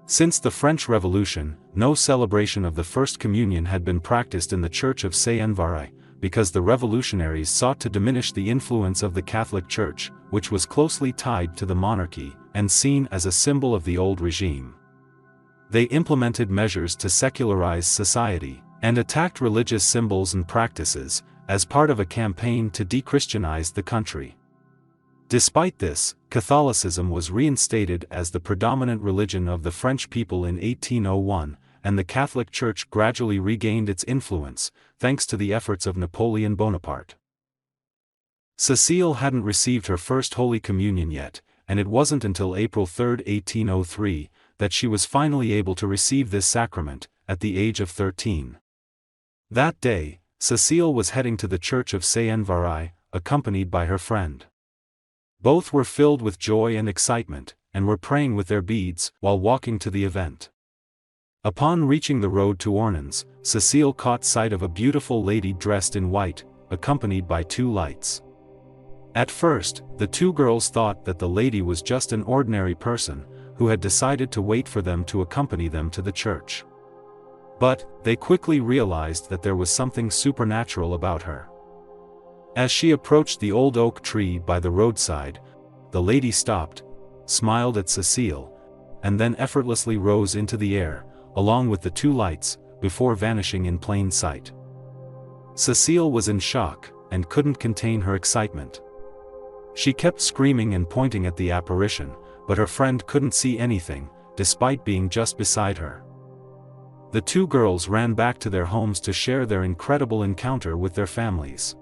Since the French Revolution, no celebration of the First Communion had been practiced in the Church of Saint-Envaray, because the revolutionaries sought to diminish the influence of the Catholic Church, which was closely tied to the monarchy, and seen as a symbol of the old regime. They implemented measures to secularize society, and attacked religious symbols and practices, as part of a campaign to de-Christianize the country. Despite this, Catholicism was reinstated as the predominant religion of the French people in 1801, and the Catholic Church gradually regained its influence, thanks to the efforts of Napoleon Bonaparte. Cécile hadn't received her first Holy Communion yet, and it wasn't until April 3, 1803, that she was finally able to receive this sacrament, at the age of 13. That day, Cécile was heading to the church of Saint-Varay, accompanied by her friend. Both were filled with joy and excitement, and were praying with their beads while walking to the event. Upon reaching the road to Ornans, Cécile caught sight of a beautiful lady dressed in white, accompanied by 2 lights. At first, the 2 girls thought that the lady was just an ordinary person, who had decided to wait for them to accompany them to the church. But, they quickly realized that there was something supernatural about her. As she approached the old oak tree by the roadside, the lady stopped, smiled at Cécile, and then effortlessly rose into the air, along with the 2 lights, before vanishing in plain sight. Cécile was in shock, and couldn't contain her excitement. She kept screaming and pointing at the apparition, but her friend couldn't see anything, despite being just beside her. The 2 girls ran back to their homes to share their incredible encounter with their families.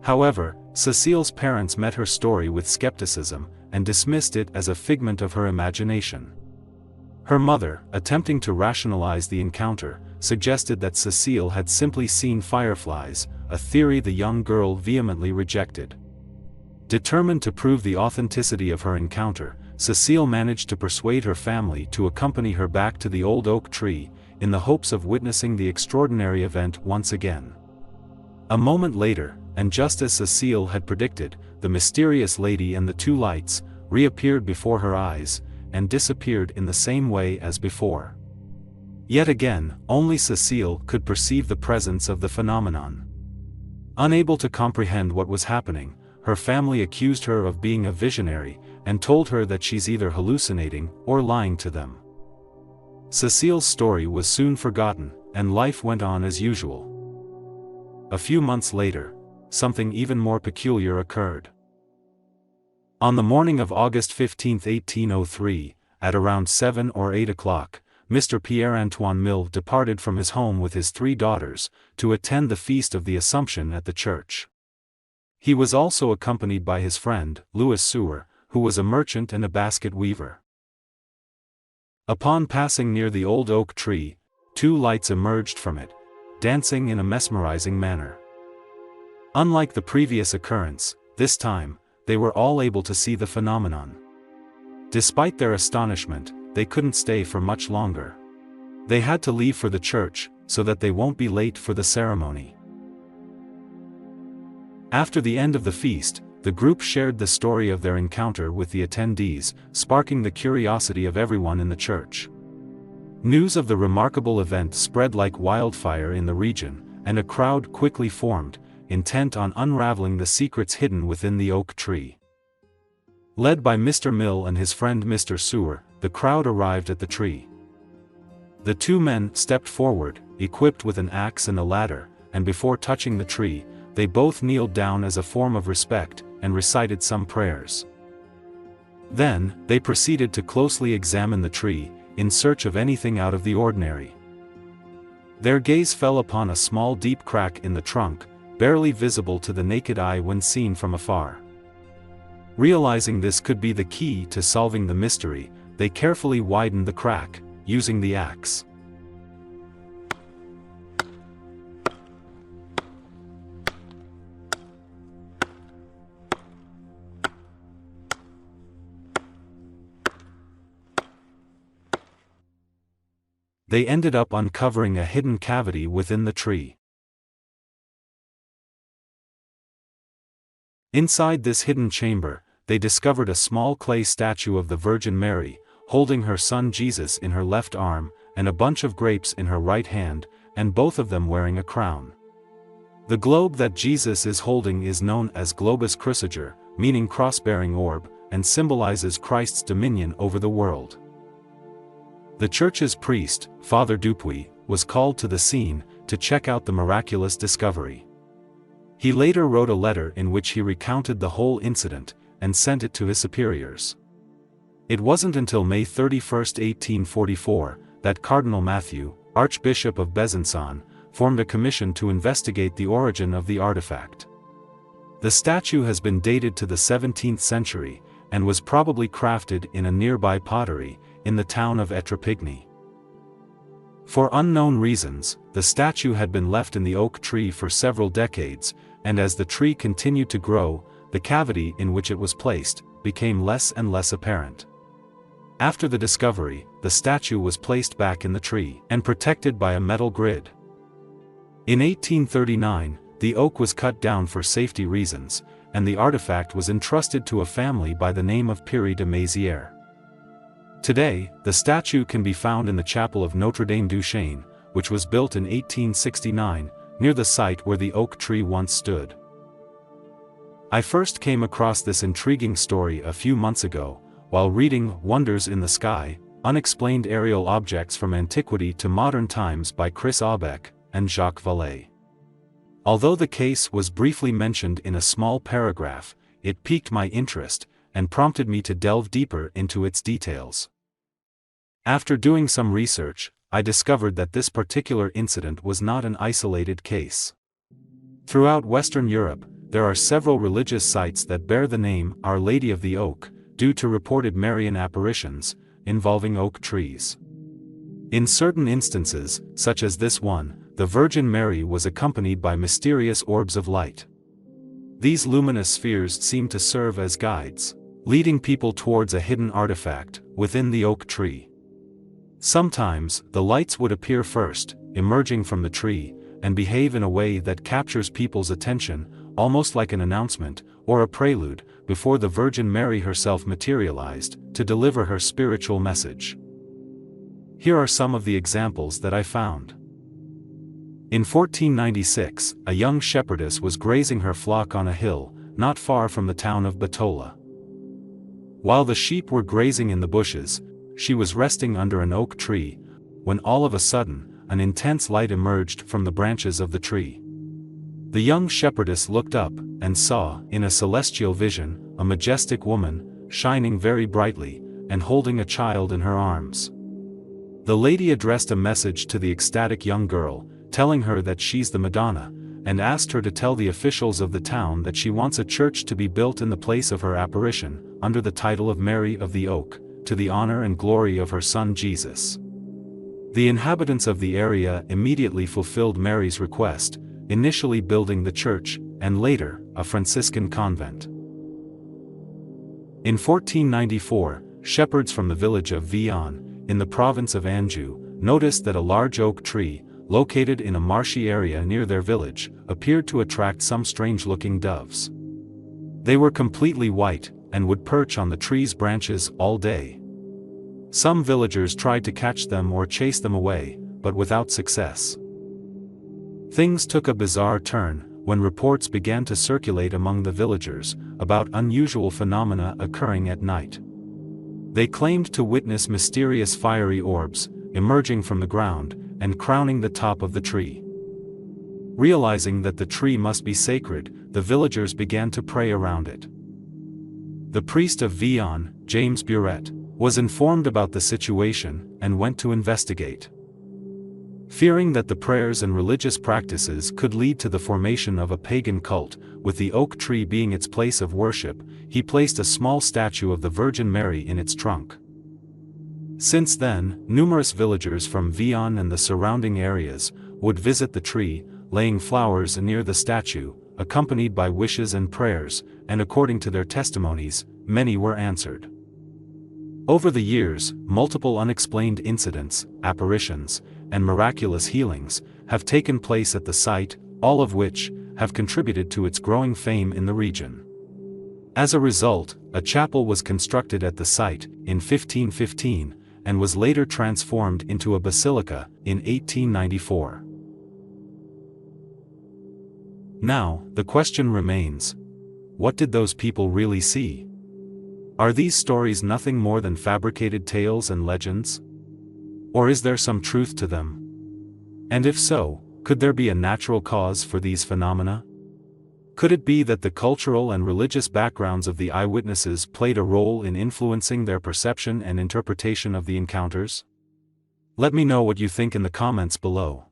However, Cécile's parents met her story with skepticism, and dismissed it as a figment of her imagination. Her mother, attempting to rationalize the encounter, suggested that Cécile had simply seen fireflies, a theory the young girl vehemently rejected. Determined to prove the authenticity of her encounter, Cécile managed to persuade her family to accompany her back to the old oak tree, in the hopes of witnessing the extraordinary event once again. A moment later, and just as Cécile had predicted, the mysterious lady and the 2 lights reappeared before her eyes, and disappeared in the same way as before. Yet again, only Cécile could perceive the presence of the phenomenon. Unable to comprehend what was happening, her family accused her of being a visionary, and told her that she's either hallucinating or lying to them. Cécile's story was soon forgotten, and life went on as usual. A few months later, something even more peculiar occurred. On the morning of August 15, 1803, at around 7 or 8 o'clock, Mr. Pierre-Antoine Mille departed from his home with his 3 daughters, to attend the Feast of the Assumption at the church. He was also accompanied by his friend, Louis Sueur, who was a merchant and a basket weaver. Upon passing near the old oak tree, 2 lights emerged from it, dancing in a mesmerizing manner. Unlike the previous occurrence, this time, they were all able to see the phenomenon. Despite their astonishment, they couldn't stay for much longer. They had to leave for the church, so that they won't be late for the ceremony. After the end of the feast, the group shared the story of their encounter with the attendees, sparking the curiosity of everyone in the church. News of the remarkable event spread like wildfire in the region, and a crowd quickly formed, intent on unraveling the secrets hidden within the oak tree. Led by Mr. Mille and his friend Mr. Sueur, the crowd arrived at the tree. The 2 men stepped forward, equipped with an axe and a ladder, and before touching the tree, they both kneeled down as a form of respect, and recited some prayers. Then, they proceeded to closely examine the tree, in search of anything out of the ordinary. Their gaze fell upon a small deep crack in the trunk, barely visible to the naked eye when seen from afar. Realizing this could be the key to solving the mystery, they carefully widened the crack, using the axe. They ended up uncovering a hidden cavity within the tree. Inside this hidden chamber, they discovered a small clay statue of the Virgin Mary, holding her son Jesus in her left arm, and a bunch of grapes in her right hand, and both of them wearing a crown. The globe that Jesus is holding is known as Globus Cruciger, meaning cross-bearing orb, and symbolizes Christ's dominion over the world. The church's priest, Father Dupuy, was called to the scene, to check out the miraculous discovery. He later wrote a letter in which he recounted the whole incident, and sent it to his superiors. It wasn't until May 31, 1844, that Cardinal Mathieu, Archbishop of Besançon, formed a commission to investigate the origin of the artifact. The statue has been dated to the 17th century, and was probably crafted in a nearby pottery, in the town of Étrepigny. For unknown reasons, the statue had been left in the oak tree for several decades, and as the tree continued to grow, the cavity in which it was placed became less and less apparent. After the discovery, the statue was placed back in the tree and protected by a metal grid. In 1839, the oak was cut down for safety reasons, and the artifact was entrusted to a family by the name of Pierre de Mézières. Today, the statue can be found in the chapel of Notre-Dame-Du-Chêne, which was built in 1869, near the site where the oak tree once stood. I first came across this intriguing story a few months ago, while reading Wonders in the Sky, Unexplained Aerial Objects from Antiquity to Modern Times by Chris Aubeck and Jacques Vallée. Although the case was briefly mentioned in a small paragraph, it piqued my interest, and prompted me to delve deeper into its details. After doing some research, I discovered that this particular incident was not an isolated case. Throughout Western Europe, there are several religious sites that bear the name Our Lady of the Oak, due to reported Marian apparitions, involving oak trees. In certain instances, such as this one, the Virgin Mary was accompanied by mysterious orbs of light. These luminous spheres seem to serve as guides, leading people towards a hidden artifact within the oak tree. Sometimes, the lights would appear first, emerging from the tree, and behave in a way that captures people's attention, almost like an announcement, or a prelude, before the Virgin Mary herself materialized, to deliver her spiritual message. Here are some of the examples that I found. In 1496, a young shepherdess was grazing her flock on a hill, not far from the town of Batola. While the sheep were grazing in the bushes, she was resting under an oak tree, when all of a sudden, an intense light emerged from the branches of the tree. The young shepherdess looked up, and saw, in a celestial vision, a majestic woman, shining very brightly, and holding a child in her arms. The lady addressed a message to the ecstatic young girl, telling her that she's the Madonna, and asked her to tell the officials of the town that she wants a church to be built in the place of her apparition, under the title of Mary of the Oak, to the honor and glory of her son Jesus. The inhabitants of the area immediately fulfilled Mary's request, initially building the church, and later, a Franciscan convent. In 1494, shepherds from the village of Vian, in the province of Anjou, noticed that a large oak tree, located in a marshy area near their village, appeared to attract some strange-looking doves. They were completely white, and would perch on the tree's branches all day. Some villagers tried to catch them or chase them away, but without success. Things took a bizarre turn, when reports began to circulate among the villagers, about unusual phenomena occurring at night. They claimed to witness mysterious fiery orbs, emerging from the ground, and crowning the top of the tree. Realizing that the tree must be sacred, the villagers began to pray around it. The priest of Vian, James Buret, was informed about the situation, and went to investigate. Fearing that the prayers and religious practices could lead to the formation of a pagan cult, with the oak tree being its place of worship, he placed a small statue of the Virgin Mary in its trunk. Since then, numerous villagers from Vian and the surrounding areas would visit the tree, laying flowers near the statue, accompanied by wishes and prayers, and according to their testimonies, many were answered. Over the years, multiple unexplained incidents, apparitions, and miraculous healings have taken place at the site, all of which have contributed to its growing fame in the region. As a result, a chapel was constructed at the site in 1515, and was later transformed into a basilica in 1894. Now, the question remains: what did those people really see? Are these stories nothing more than fabricated tales and legends? Or is there some truth to them? And if so, could there be a natural cause for these phenomena? Could it be that the cultural and religious backgrounds of the eyewitnesses played a role in influencing their perception and interpretation of the encounters? Let me know what you think in the comments below.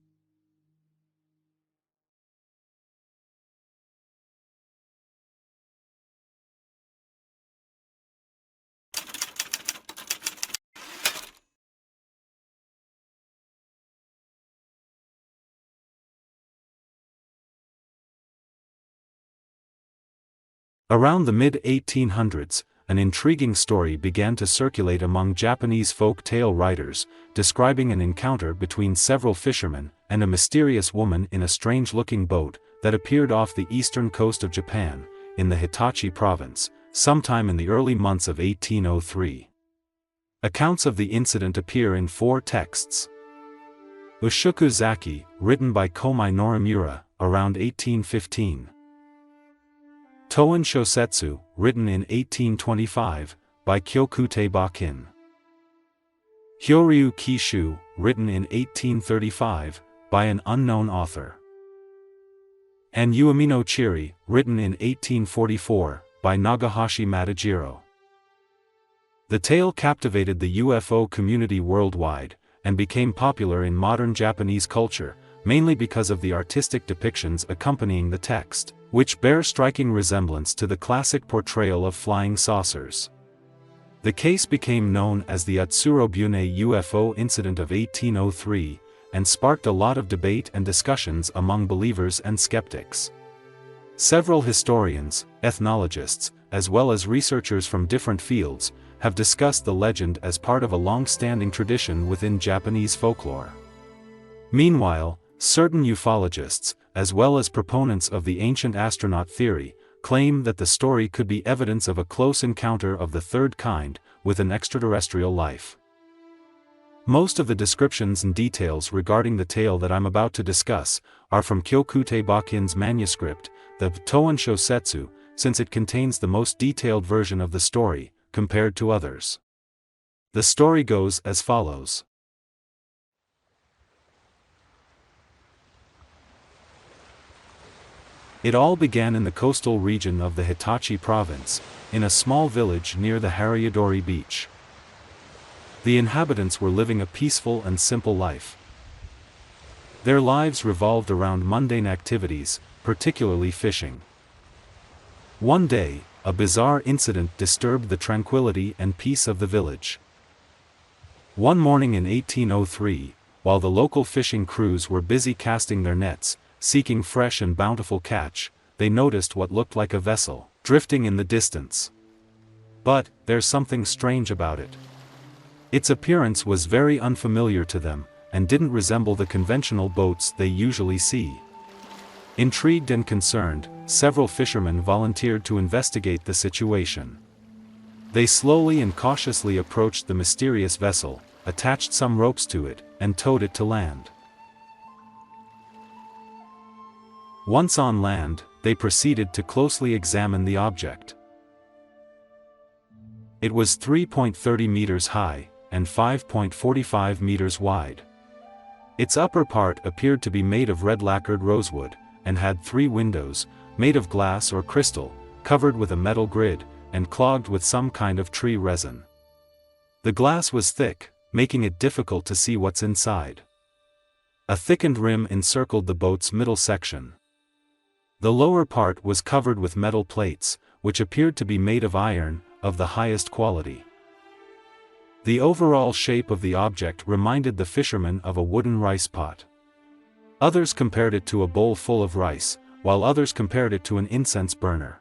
Around the mid-1800s, an intriguing story began to circulate among Japanese folk tale writers, describing an encounter between several fishermen and a mysterious woman in a strange-looking boat that appeared off the eastern coast of Japan, in the Hitachi province, sometime in the early months of 1803. Accounts of the incident appear in 4 texts. Ushuku Zaki, written by Komai Norimura, around 1815. Toan Shosetsu, written in 1825, by Kyokute Bakin. Hyoryu Kishu, written in 1835, by an unknown author. And Uemi no Chiri, written in 1844, by Nagahashi Matajiro. The tale captivated the UFO community worldwide, and became popular in modern Japanese culture, mainly because of the artistic depictions accompanying the text, which bear striking resemblance to the classic portrayal of flying saucers. The case became known as the Utsuro-Bune UFO Incident of 1803, and sparked a lot of debate and discussions among believers and skeptics. Several historians, ethnologists, as well as researchers from different fields, have discussed the legend as part of a long-standing tradition within Japanese folklore. Meanwhile, certain ufologists, as well as proponents of the ancient astronaut theory, claim that the story could be evidence of a close encounter of the third kind, with an extraterrestrial life. Most of the descriptions and details regarding the tale that I'm about to discuss are from Kyokute Bakin's manuscript, the Toan Shosetsu, since it contains the most detailed version of the story, compared to others. The story goes as follows. It all began in the coastal region of the Hitachi province, in a small village near the Hariadori beach. The inhabitants were living a peaceful and simple life. Their lives revolved around mundane activities, particularly fishing. One day, a bizarre incident disturbed the tranquility and peace of the village. One morning in 1803, while the local fishing crews were busy casting their nets, seeking fresh and bountiful catch, they noticed what looked like a vessel, drifting in the distance. But, there's something strange about it. Its appearance was very unfamiliar to them, and didn't resemble the conventional boats they usually see. Intrigued and concerned, several fishermen volunteered to investigate the situation. They slowly and cautiously approached the mysterious vessel, attached some ropes to it, and towed it to land. Once on land, they proceeded to closely examine the object. It was 3.30 meters high, and 5.45 meters wide. Its upper part appeared to be made of red lacquered rosewood, and had 3 windows, made of glass or crystal, covered with a metal grid, and clogged with some kind of tree resin. The glass was thick, making it difficult to see what's inside. A thickened rim encircled the boat's middle section. The lower part was covered with metal plates, which appeared to be made of iron, of the highest quality. The overall shape of the object reminded the fishermen of a wooden rice pot. Others compared it to a bowl full of rice, while others compared it to an incense burner.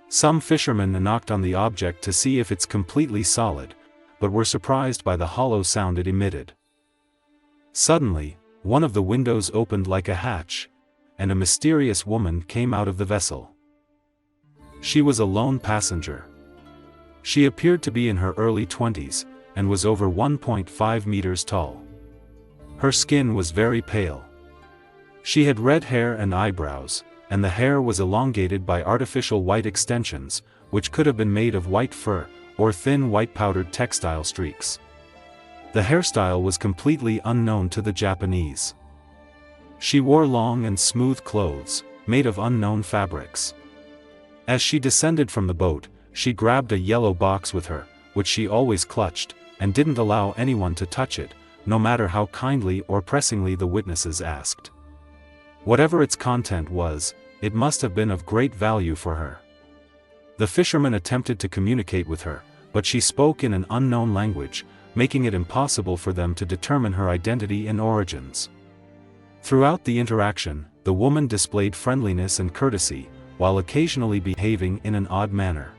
Some fishermen knocked on the object to see if it's completely solid, but were surprised by the hollow sound it emitted. Suddenly, one of the windows opened like a hatch, and a mysterious woman came out of the vessel. She was a lone passenger. She appeared to be in her early 20s, and was over 1.5 meters tall. Her skin was very pale. She had red hair and eyebrows, and the hair was elongated by artificial white extensions, which could have been made of white fur, or thin white powdered textile streaks. The hairstyle was completely unknown to the Japanese. She wore long and smooth clothes, made of unknown fabrics. As she descended from the boat, she grabbed a yellow box with her, which she always clutched, and didn't allow anyone to touch it, no matter how kindly or pressingly the witnesses asked. Whatever its content was, it must have been of great value for her. The fisherman attempted to communicate with her, but she spoke in an unknown language, making it impossible for them to determine her identity and origins. Throughout the interaction, the woman displayed friendliness and courtesy, while occasionally behaving in an odd manner.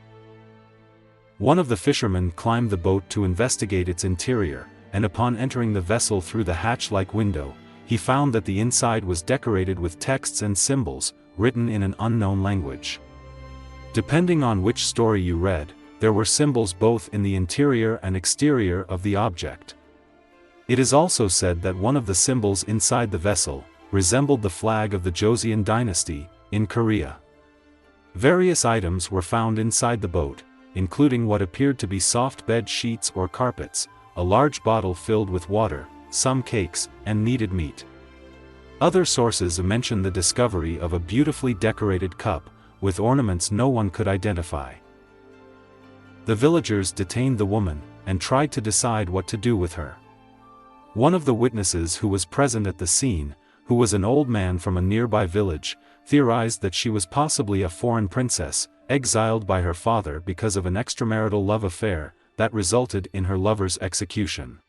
One of the fishermen climbed the boat to investigate its interior, and upon entering the vessel through the hatch-like window, he found that the inside was decorated with texts and symbols, written in an unknown language. Depending on which story you read, there were symbols both in the interior and exterior of the object. It is also said that one of the symbols inside the vessel resembled the flag of the Joseon dynasty in Korea. Various items were found inside the boat, including what appeared to be soft bed sheets or carpets, a large bottle filled with water, some cakes, and kneaded meat. Other sources mention the discovery of a beautifully decorated cup, with ornaments no one could identify. The villagers detained the woman, and tried to decide what to do with her. One of the witnesses who was present at the scene, who was an old man from a nearby village, theorized that she was possibly a foreign princess, exiled by her father because of an extramarital love affair that resulted in her lover's execution.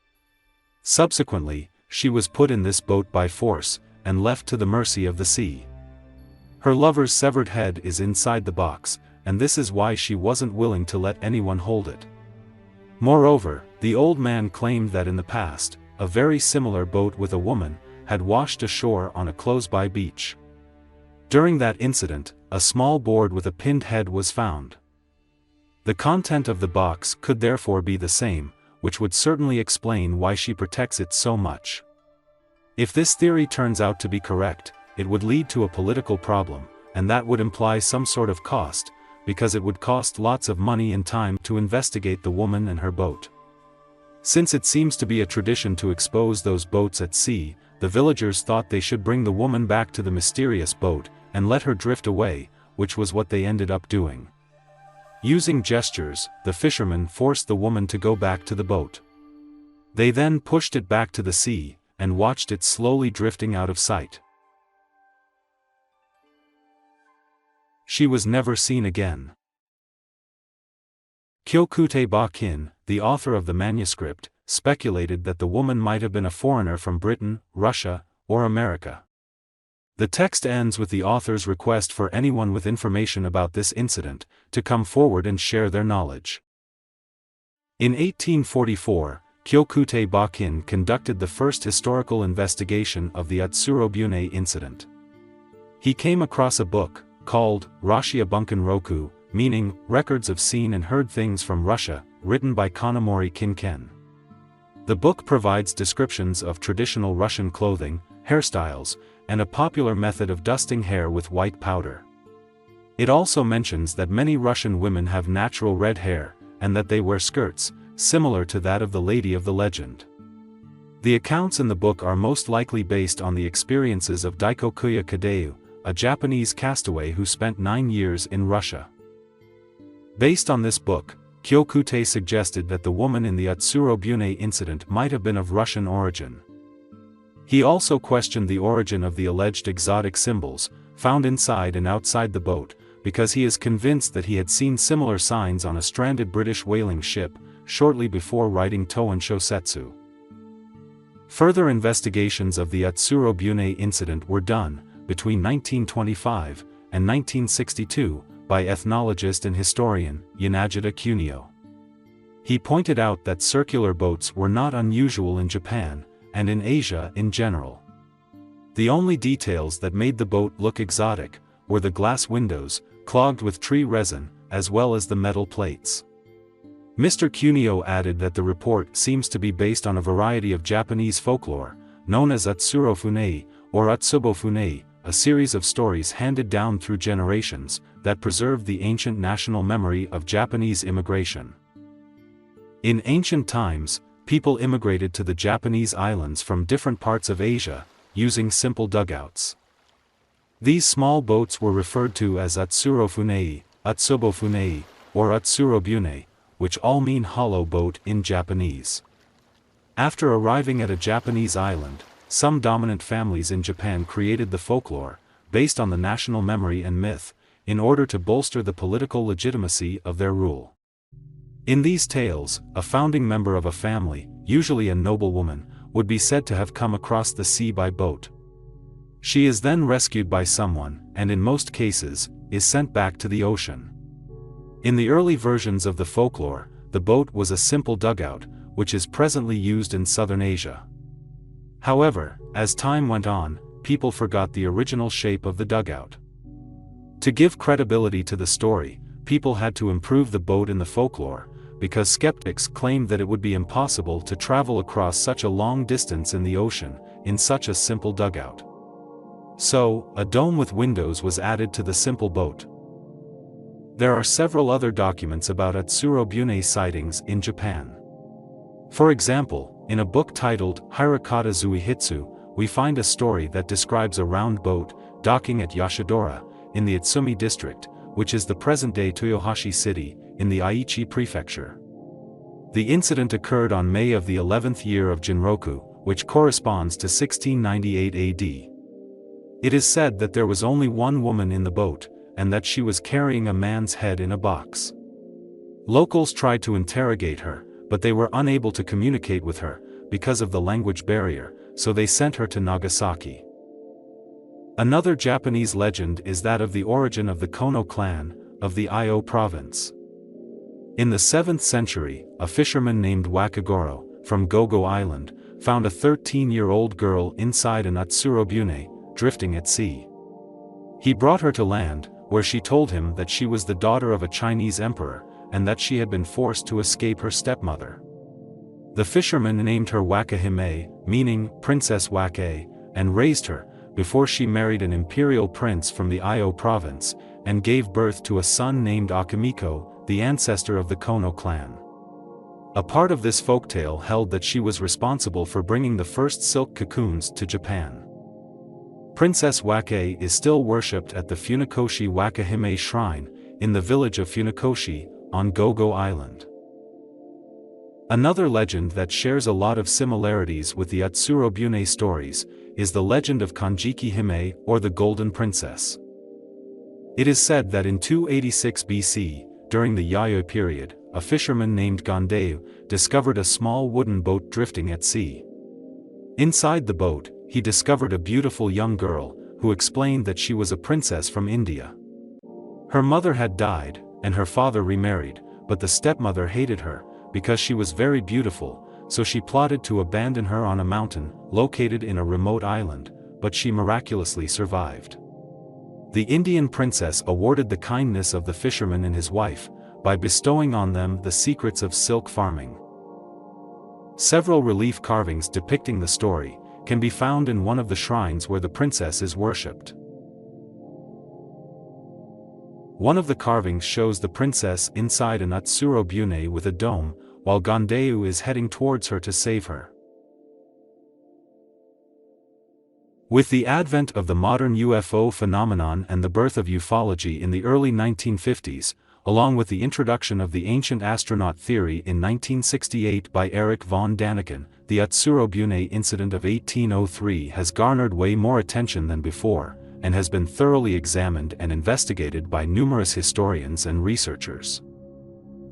Subsequently, she was put in this boat by force, and left to the mercy of the sea. Her lover's severed head is inside the box, and this is why she wasn't willing to let anyone hold it. Moreover, the old man claimed that in the past, a very similar boat with a woman had washed ashore on a close-by beach. During that incident, a small board with a pinned head was found. The content of the box could therefore be the same, which would certainly explain why she protects it so much. If this theory turns out to be correct, it would lead to a political problem, and that would imply some sort of cost, because it would cost lots of money and time to investigate the woman and her boat. Since it seems to be a tradition to expose those boats at sea, the villagers thought they should bring the woman back to the mysterious boat, and let her drift away, which was what they ended up doing. Using gestures, the fishermen forced the woman to go back to the boat. They then pushed it back to the sea, and watched it slowly drifting out of sight. She was never seen again. Kyokute Ba-kin, the author of the manuscript, speculated that the woman might have been a foreigner from Britain, Russia, or America. The text ends with the author's request for anyone with information about this incident to come forward and share their knowledge. In 1844, Kyokute Ba-kin conducted the first historical investigation of the Utsuro-Bune Incident. He came across a book, called Rashia Bunkan Roku, meaning Records of Seen and Heard Things from Russia, written by Kanamori Kinken. The book provides descriptions of traditional Russian clothing, hairstyles, and a popular method of dusting hair with white powder. It also mentions that many Russian women have natural red hair, and that they wear skirts, similar to that of the lady of the legend. The accounts in the book are most likely based on the experiences of Daikokuya Kadeu, a Japanese castaway who spent 9 years in Russia. Based on this book, Kyokute suggested that the woman in the Utsuro-Bune incident might have been of Russian origin. He also questioned the origin of the alleged exotic symbols, found inside and outside the boat, because he is convinced that he had seen similar signs on a stranded British whaling ship, shortly before writing Toan Shosetsu. Further investigations of the Utsuro-Bune incident were done, between 1925 and 1962, by ethnologist and historian, Yanagita Kunio. He pointed out that circular boats were not unusual in Japan, and in Asia in general. The only details that made the boat look exotic were the glass windows, clogged with tree resin, as well as the metal plates. Mr. Kunio added that the report seems to be based on a variety of Japanese folklore, known as Utsuro-Fune, or Utsubo-Fune, a series of stories handed down through generations, that preserved the ancient national memory of Japanese immigration. In ancient times, people immigrated to the Japanese islands from different parts of Asia, using simple dugouts. These small boats were referred to as Utsuro-Fune, Utsubo-Fune, or Utsuro-Bune, which all mean hollow boat in Japanese. After arriving at a Japanese island, some dominant families in Japan created the folklore, based on the national memory and myth, in order to bolster the political legitimacy of their rule. In these tales, a founding member of a family, usually a noblewoman, would be said to have come across the sea by boat. She is then rescued by someone, and in most cases, is sent back to the ocean. In the early versions of the folklore, the boat was a simple dugout, which is presently used in southern Asia. However, as time went on, people forgot the original shape of the dugout. To give credibility to the story, people had to improve the boat in the folklore, because skeptics claimed that it would be impossible to travel across such a long distance in the ocean, in such a simple dugout. So, a dome with windows was added to the simple boat. There are several other documents about Utsuro-Bune sightings in Japan. For example, in a book titled Hirakata Zuihitsu, we find a story that describes a round boat, docking at Yashidora, in the Itsumi district, which is the present-day Toyohashi city, in the Aichi prefecture. The incident occurred on May of the 11th year of Jinroku, which corresponds to 1698 AD. It is said that there was only one woman in the boat, and that she was carrying a man's head in a box. Locals tried to interrogate her, but they were unable to communicate with her, because of the language barrier, so they sent her to Nagasaki. Another Japanese legend is that of the origin of the Kono clan, of the Io province. In the 7th century, a fisherman named Wakagoro, from Gogo Island, found a 13-year-old girl inside an Utsuro-Bune, drifting at sea. He brought her to land, where she told him that she was the daughter of a Chinese emperor, and that she had been forced to escape her stepmother. The fisherman named her Wakahime, meaning Princess Wake, and raised her, before she married an imperial prince from the Io province, and gave birth to a son named Akimiko, the ancestor of the Kono clan. A part of this folktale held that she was responsible for bringing the first silk cocoons to Japan. Princess Wake is still worshipped at the Funakoshi Wakahime shrine, in the village of Funakoshi, on Gogo Island. Another legend that shares a lot of similarities with the Utsuro-Bune stories, is the legend of Kanjiki Hime, or the Golden Princess. It is said that in 286 BC, during the Yayoi period, a fisherman named Gondeu discovered a small wooden boat drifting at sea. Inside the boat, he discovered a beautiful young girl, who explained that she was a princess from India. Her mother had died, and her father remarried, but the stepmother hated her, because she was very beautiful, so she plotted to abandon her on a mountain, located in a remote island, but she miraculously survived. The Indian princess awarded the kindness of the fisherman and his wife, by bestowing on them the secrets of silk farming. Several relief carvings depicting the story can be found in one of the shrines where the princess is worshipped. One of the carvings shows the princess inside an Utsuro-Bune with a dome, while Gondeu is heading towards her to save her. With the advent of the modern UFO phenomenon and the birth of ufology in the early 1950s, along with the introduction of the ancient astronaut theory in 1968 by Erich von Däniken, the Utsuro-Bune Incident of 1803 has garnered way more attention than before, and has been thoroughly examined and investigated by numerous historians and researchers.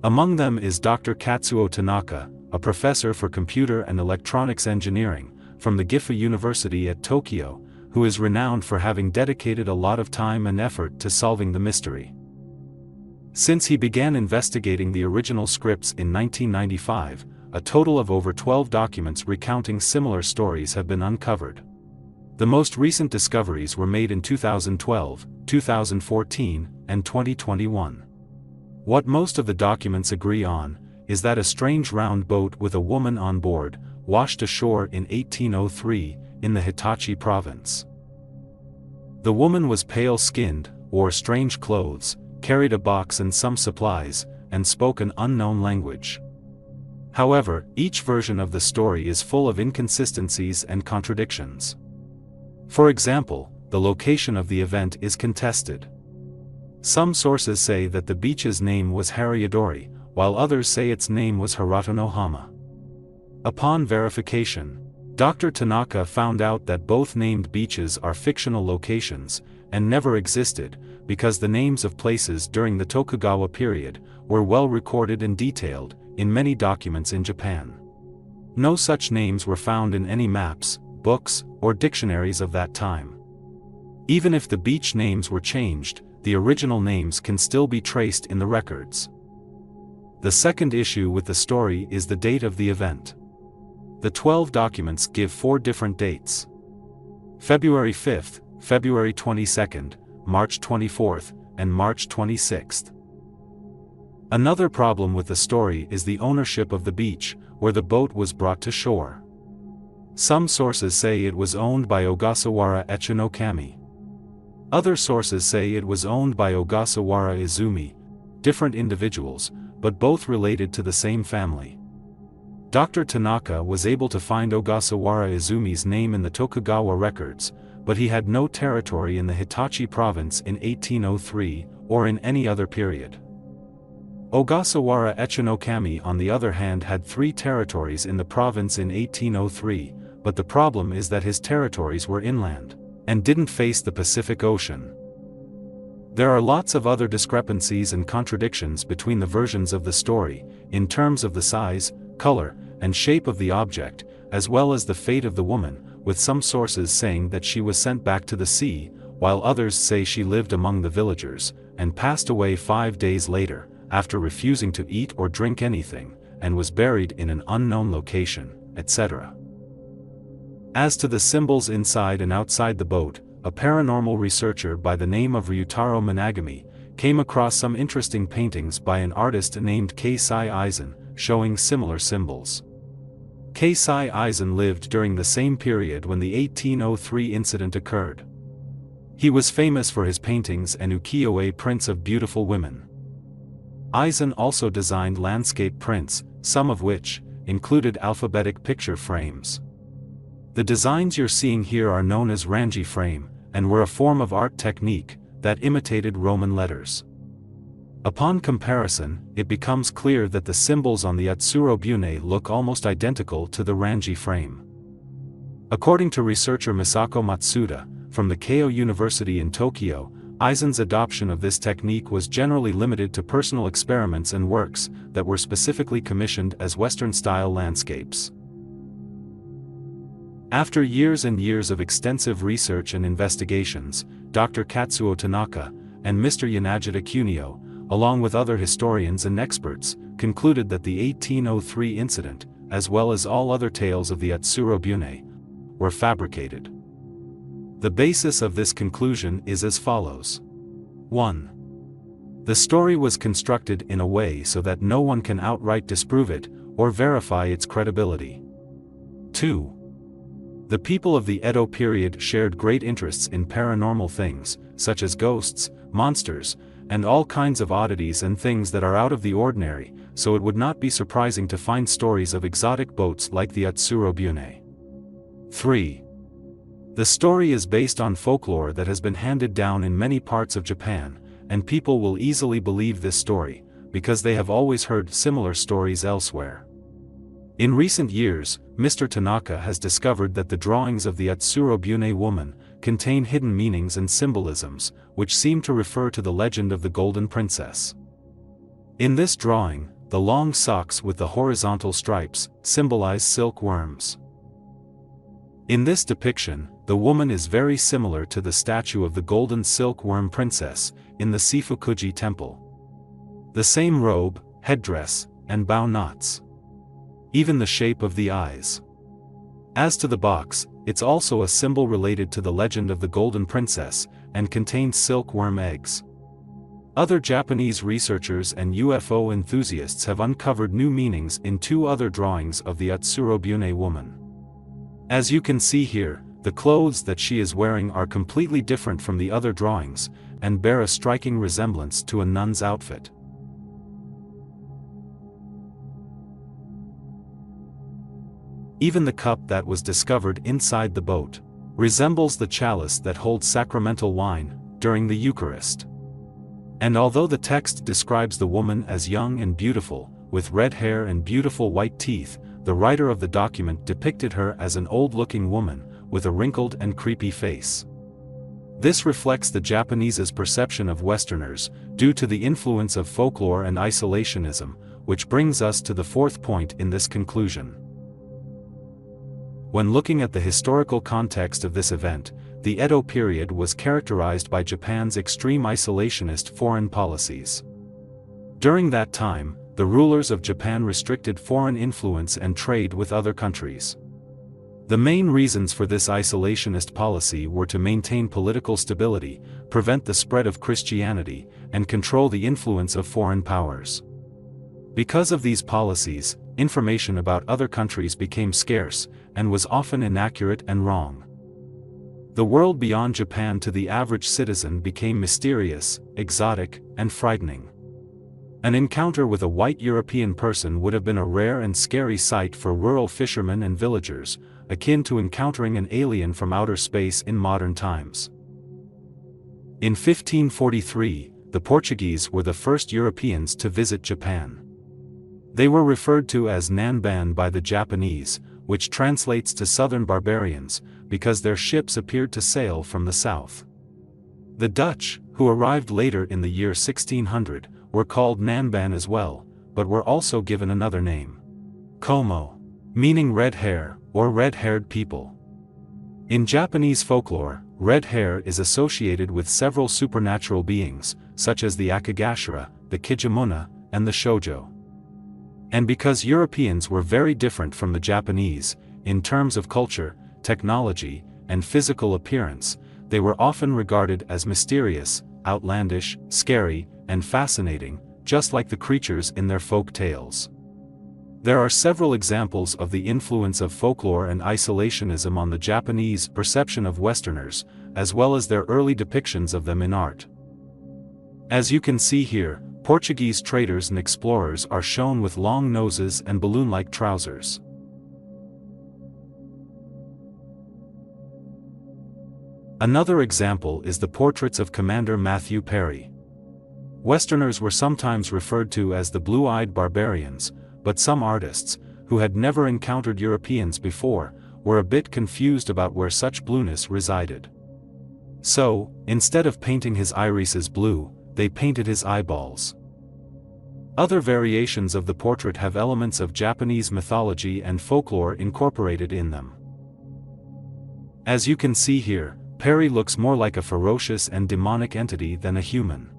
Among them is Dr. Katsuo Tanaka, a professor for computer and electronics engineering, from the Gifu University at Tokyo, who is renowned for having dedicated a lot of time and effort to solving the mystery. Since he began investigating the original scripts in 1995, a total of over 12 documents recounting similar stories have been uncovered. The most recent discoveries were made in 2012, 2014, and 2021. What most of the documents agree on, is that a strange round boat with a woman on board, washed ashore in 1803, in the Hitachi province. The woman was pale-skinned, wore strange clothes, carried a box and some supplies, and spoke an unknown language. However, each version of the story is full of inconsistencies and contradictions. For example, the location of the event is contested. Some sources say that the beach's name was Hariadori, while others say its name was Haratonohama. Upon verification, Dr. Tanaka found out that both named beaches are fictional locations, and never existed, because the names of places during the Tokugawa period were well recorded and detailed in many documents in Japan. No such names were found in any maps, books, or dictionaries of that time. Even if the beach names were changed, the original names can still be traced in the records. The second issue with the story is the date of the event. The 12 documents give 4 different dates: February 5th, February 22nd, March 24th, and March 26th. Another problem with the story is the ownership of the beach, where the boat was brought to shore. Some sources say it was owned by Ogasawara Echinokami. Other sources say it was owned by Ogasawara Izumi, different individuals, but both related to the same family. Dr. Tanaka was able to find Ogasawara Izumi's name in the Tokugawa records, but he had no territory in the Hitachi province in 1803, or in any other period. Ogasawara Echinokami on the other hand had 3 territories in the province in 1803, but the problem is that his territories were inland, and didn't face the Pacific Ocean. There are lots of other discrepancies and contradictions between the versions of the story, in terms of the size, color, and shape of the object, as well as the fate of the woman, with some sources saying that she was sent back to the sea, while others say she lived among the villagers, and passed away 5 days later, after refusing to eat or drink anything, and was buried in an unknown location, etc. As to the symbols inside and outside the boat, a paranormal researcher by the name of Ryutaro Minagami came across some interesting paintings by an artist named Keisai Eisen, showing similar symbols. Keisai Eisen lived during the same period when the 1803 incident occurred. He was famous for his paintings and ukiyo-e prints of beautiful women. Eisen also designed landscape prints, some of which included alphabetic picture frames. The designs you're seeing here are known as ranji frame, and were a form of art technique that imitated Roman letters. Upon comparison, it becomes clear that the symbols on the Utsuro-Bune look almost identical to the ranji frame. According to researcher Misako Matsuda, from the Keio University in Tokyo, Eisen's adoption of this technique was generally limited to personal experiments and works that were specifically commissioned as Western-style landscapes. After years and years of extensive research and investigations, Dr. Katsuo Tanaka and Mr. Yanagita Kunio, along with other historians and experts, concluded that the 1803 incident, as well as all other tales of the Utsuro-Bune, were fabricated. The basis of this conclusion is as follows. 1. The story was constructed in a way so that no one can outright disprove it, or verify its credibility. 2. The people of the Edo period shared great interests in paranormal things, such as ghosts, monsters, and all kinds of oddities and things that are out of the ordinary, so it would not be surprising to find stories of exotic boats like the Utsuro-Bune. 3. The story is based on folklore that has been handed down in many parts of Japan, and people will easily believe this story, because they have always heard similar stories elsewhere. In recent years, Mr. Tanaka has discovered that the drawings of the Utsuro-Bune woman contain hidden meanings and symbolisms, which seem to refer to the legend of the Golden Princess. In this drawing, the long socks with the horizontal stripes symbolize silkworms. In this depiction, the woman is very similar to the statue of the Golden Silkworm Princess in the Sifukuji Temple. The same robe, headdress, and bow knots. Even the shape of the eyes. As to the box, it's also a symbol related to the legend of the Golden Princess, and contains silkworm eggs. Other Japanese researchers and UFO enthusiasts have uncovered new meanings in 2 other drawings of the Utsuro-Bune woman. As you can see here, the clothes that she is wearing are completely different from the other drawings, and bear a striking resemblance to a nun's outfit. Even the cup that was discovered inside the boat resembles the chalice that holds sacramental wine during the Eucharist. And although the text describes the woman as young and beautiful, with red hair and beautiful white teeth, the writer of the document depicted her as an old-looking woman, with a wrinkled and creepy face. This reflects the Japanese's perception of Westerners, due to the influence of folklore and isolationism, which brings us to the fourth point in this conclusion. When looking at the historical context of this event, the Edo period was characterized by Japan's extreme isolationist foreign policies. During that time, the rulers of Japan restricted foreign influence and trade with other countries. The main reasons for this isolationist policy were to maintain political stability, prevent the spread of Christianity, and control the influence of foreign powers. Because of these policies, information about other countries became scarce, and was often inaccurate and wrong. The world beyond Japan to the average citizen became mysterious, exotic, and frightening. An encounter with a white European person would have been a rare and scary sight for rural fishermen and villagers, akin to encountering an alien from outer space in modern times. In 1543, the Portuguese were the first Europeans to visit Japan. They were referred to as Nanban by the Japanese, which translates to southern barbarians, because their ships appeared to sail from the south. The Dutch, who arrived later in the year 1600, were called Nanban as well, but were also given another name. Como, meaning red hair, or red-haired people. In Japanese folklore, red hair is associated with several supernatural beings, such as the Akagashira, the Kijimuna, and the Shoujo. And because Europeans were very different from the Japanese, in terms of culture, technology, and physical appearance, they were often regarded as mysterious, outlandish, scary, and fascinating, just like the creatures in their folk tales. There are several examples of the influence of folklore and isolationism on the Japanese perception of Westerners, as well as their early depictions of them in art. As you can see here, Portuguese traders and explorers are shown with long noses and balloon-like trousers. Another example is the portraits of Commander Matthew Perry. Westerners were sometimes referred to as the blue-eyed barbarians, but some artists, who had never encountered Europeans before, were a bit confused about where such blueness resided. So, instead of painting his irises blue, they painted his eyeballs. Other variations of the portrait have elements of Japanese mythology and folklore incorporated in them. As you can see here, Perry looks more like a ferocious and demonic entity than a human.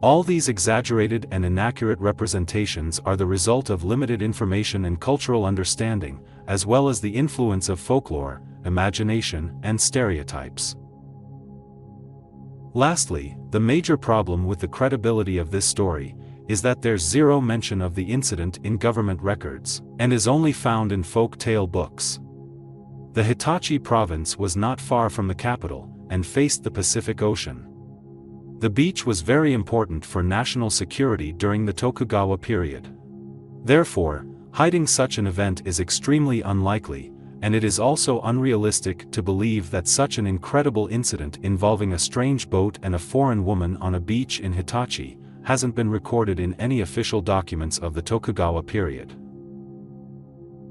All these exaggerated and inaccurate representations are the result of limited information and cultural understanding, as well as the influence of folklore, imagination, and stereotypes. Lastly, the major problem with the credibility of this story is that there's zero mention of the incident in government records, and is only found in folk tale books. The Hitachi province was not far from the capital, and faced the Pacific Ocean. The beach was very important for national security during the Tokugawa period. Therefore, hiding such an event is extremely unlikely, and it is also unrealistic to believe that such an incredible incident involving a strange boat and a foreign woman on a beach in Hitachi hasn't been recorded in any official documents of the Tokugawa period.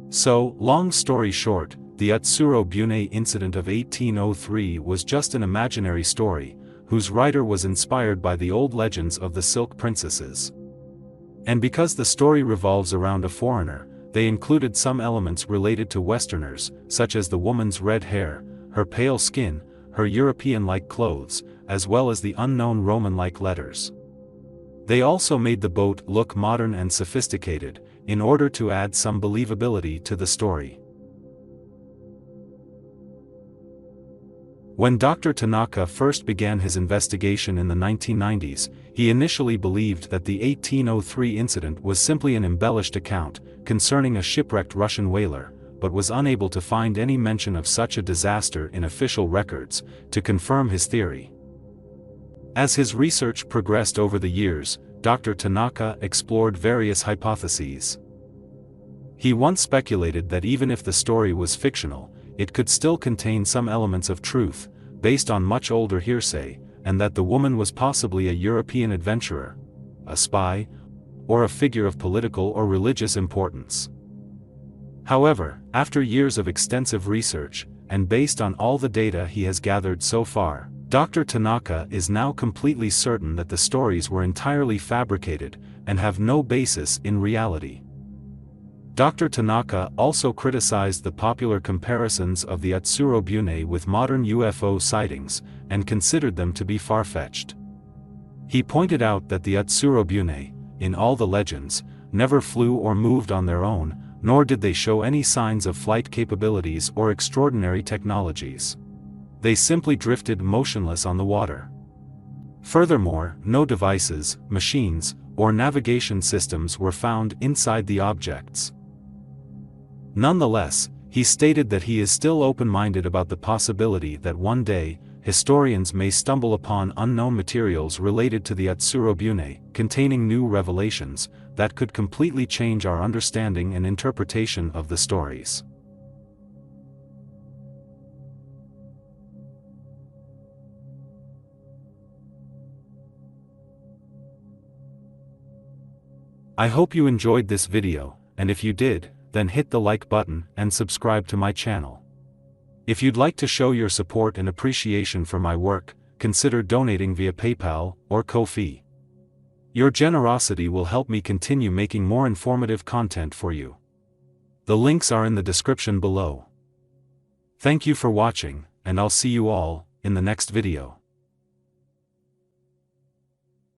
So, long story short, the Utsuro-Bune Incident of 1803 was just an imaginary story, whose writer was inspired by the old legends of the Silk Princesses. And because the story revolves around a foreigner, they included some elements related to Westerners, such as the woman's red hair, her pale skin, her European-like clothes, as well as the unknown Roman-like letters. They also made the boat look modern and sophisticated, in order to add some believability to the story. When Dr. Tanaka first began his investigation in the 1990s, he initially believed that the 1803 incident was simply an embellished account concerning a shipwrecked Russian whaler, but was unable to find any mention of such a disaster in official records to confirm his theory. As his research progressed over the years, Dr. Tanaka explored various hypotheses. He once speculated that even if the story was fictional, it could still contain some elements of truth, based on much older hearsay, and that the woman was possibly a European adventurer, a spy, or a figure of political or religious importance. However, after years of extensive research, and based on all the data he has gathered so far, Dr. Tanaka is now completely certain that the stories were entirely fabricated, and have no basis in reality. Dr. Tanaka also criticized the popular comparisons of the Utsuro-Bune with modern UFO sightings, and considered them to be far-fetched. He pointed out that the Utsuro-Bune, in all the legends, never flew or moved on their own, nor did they show any signs of flight capabilities or extraordinary technologies. They simply drifted motionless on the water. Furthermore, no devices, machines, or navigation systems were found inside the objects. Nonetheless, he stated that he is still open-minded about the possibility that one day, historians may stumble upon unknown materials related to the Utsuro-Bune, containing new revelations, that could completely change our understanding and interpretation of the stories. I hope you enjoyed this video, and if you did, then hit the like button and subscribe to my channel. If you'd like to show your support and appreciation for my work, consider donating via PayPal or Ko-fi. Your generosity will help me continue making more informative content for you. The links are in the description below. Thank you for watching, and I'll see you all in the next video.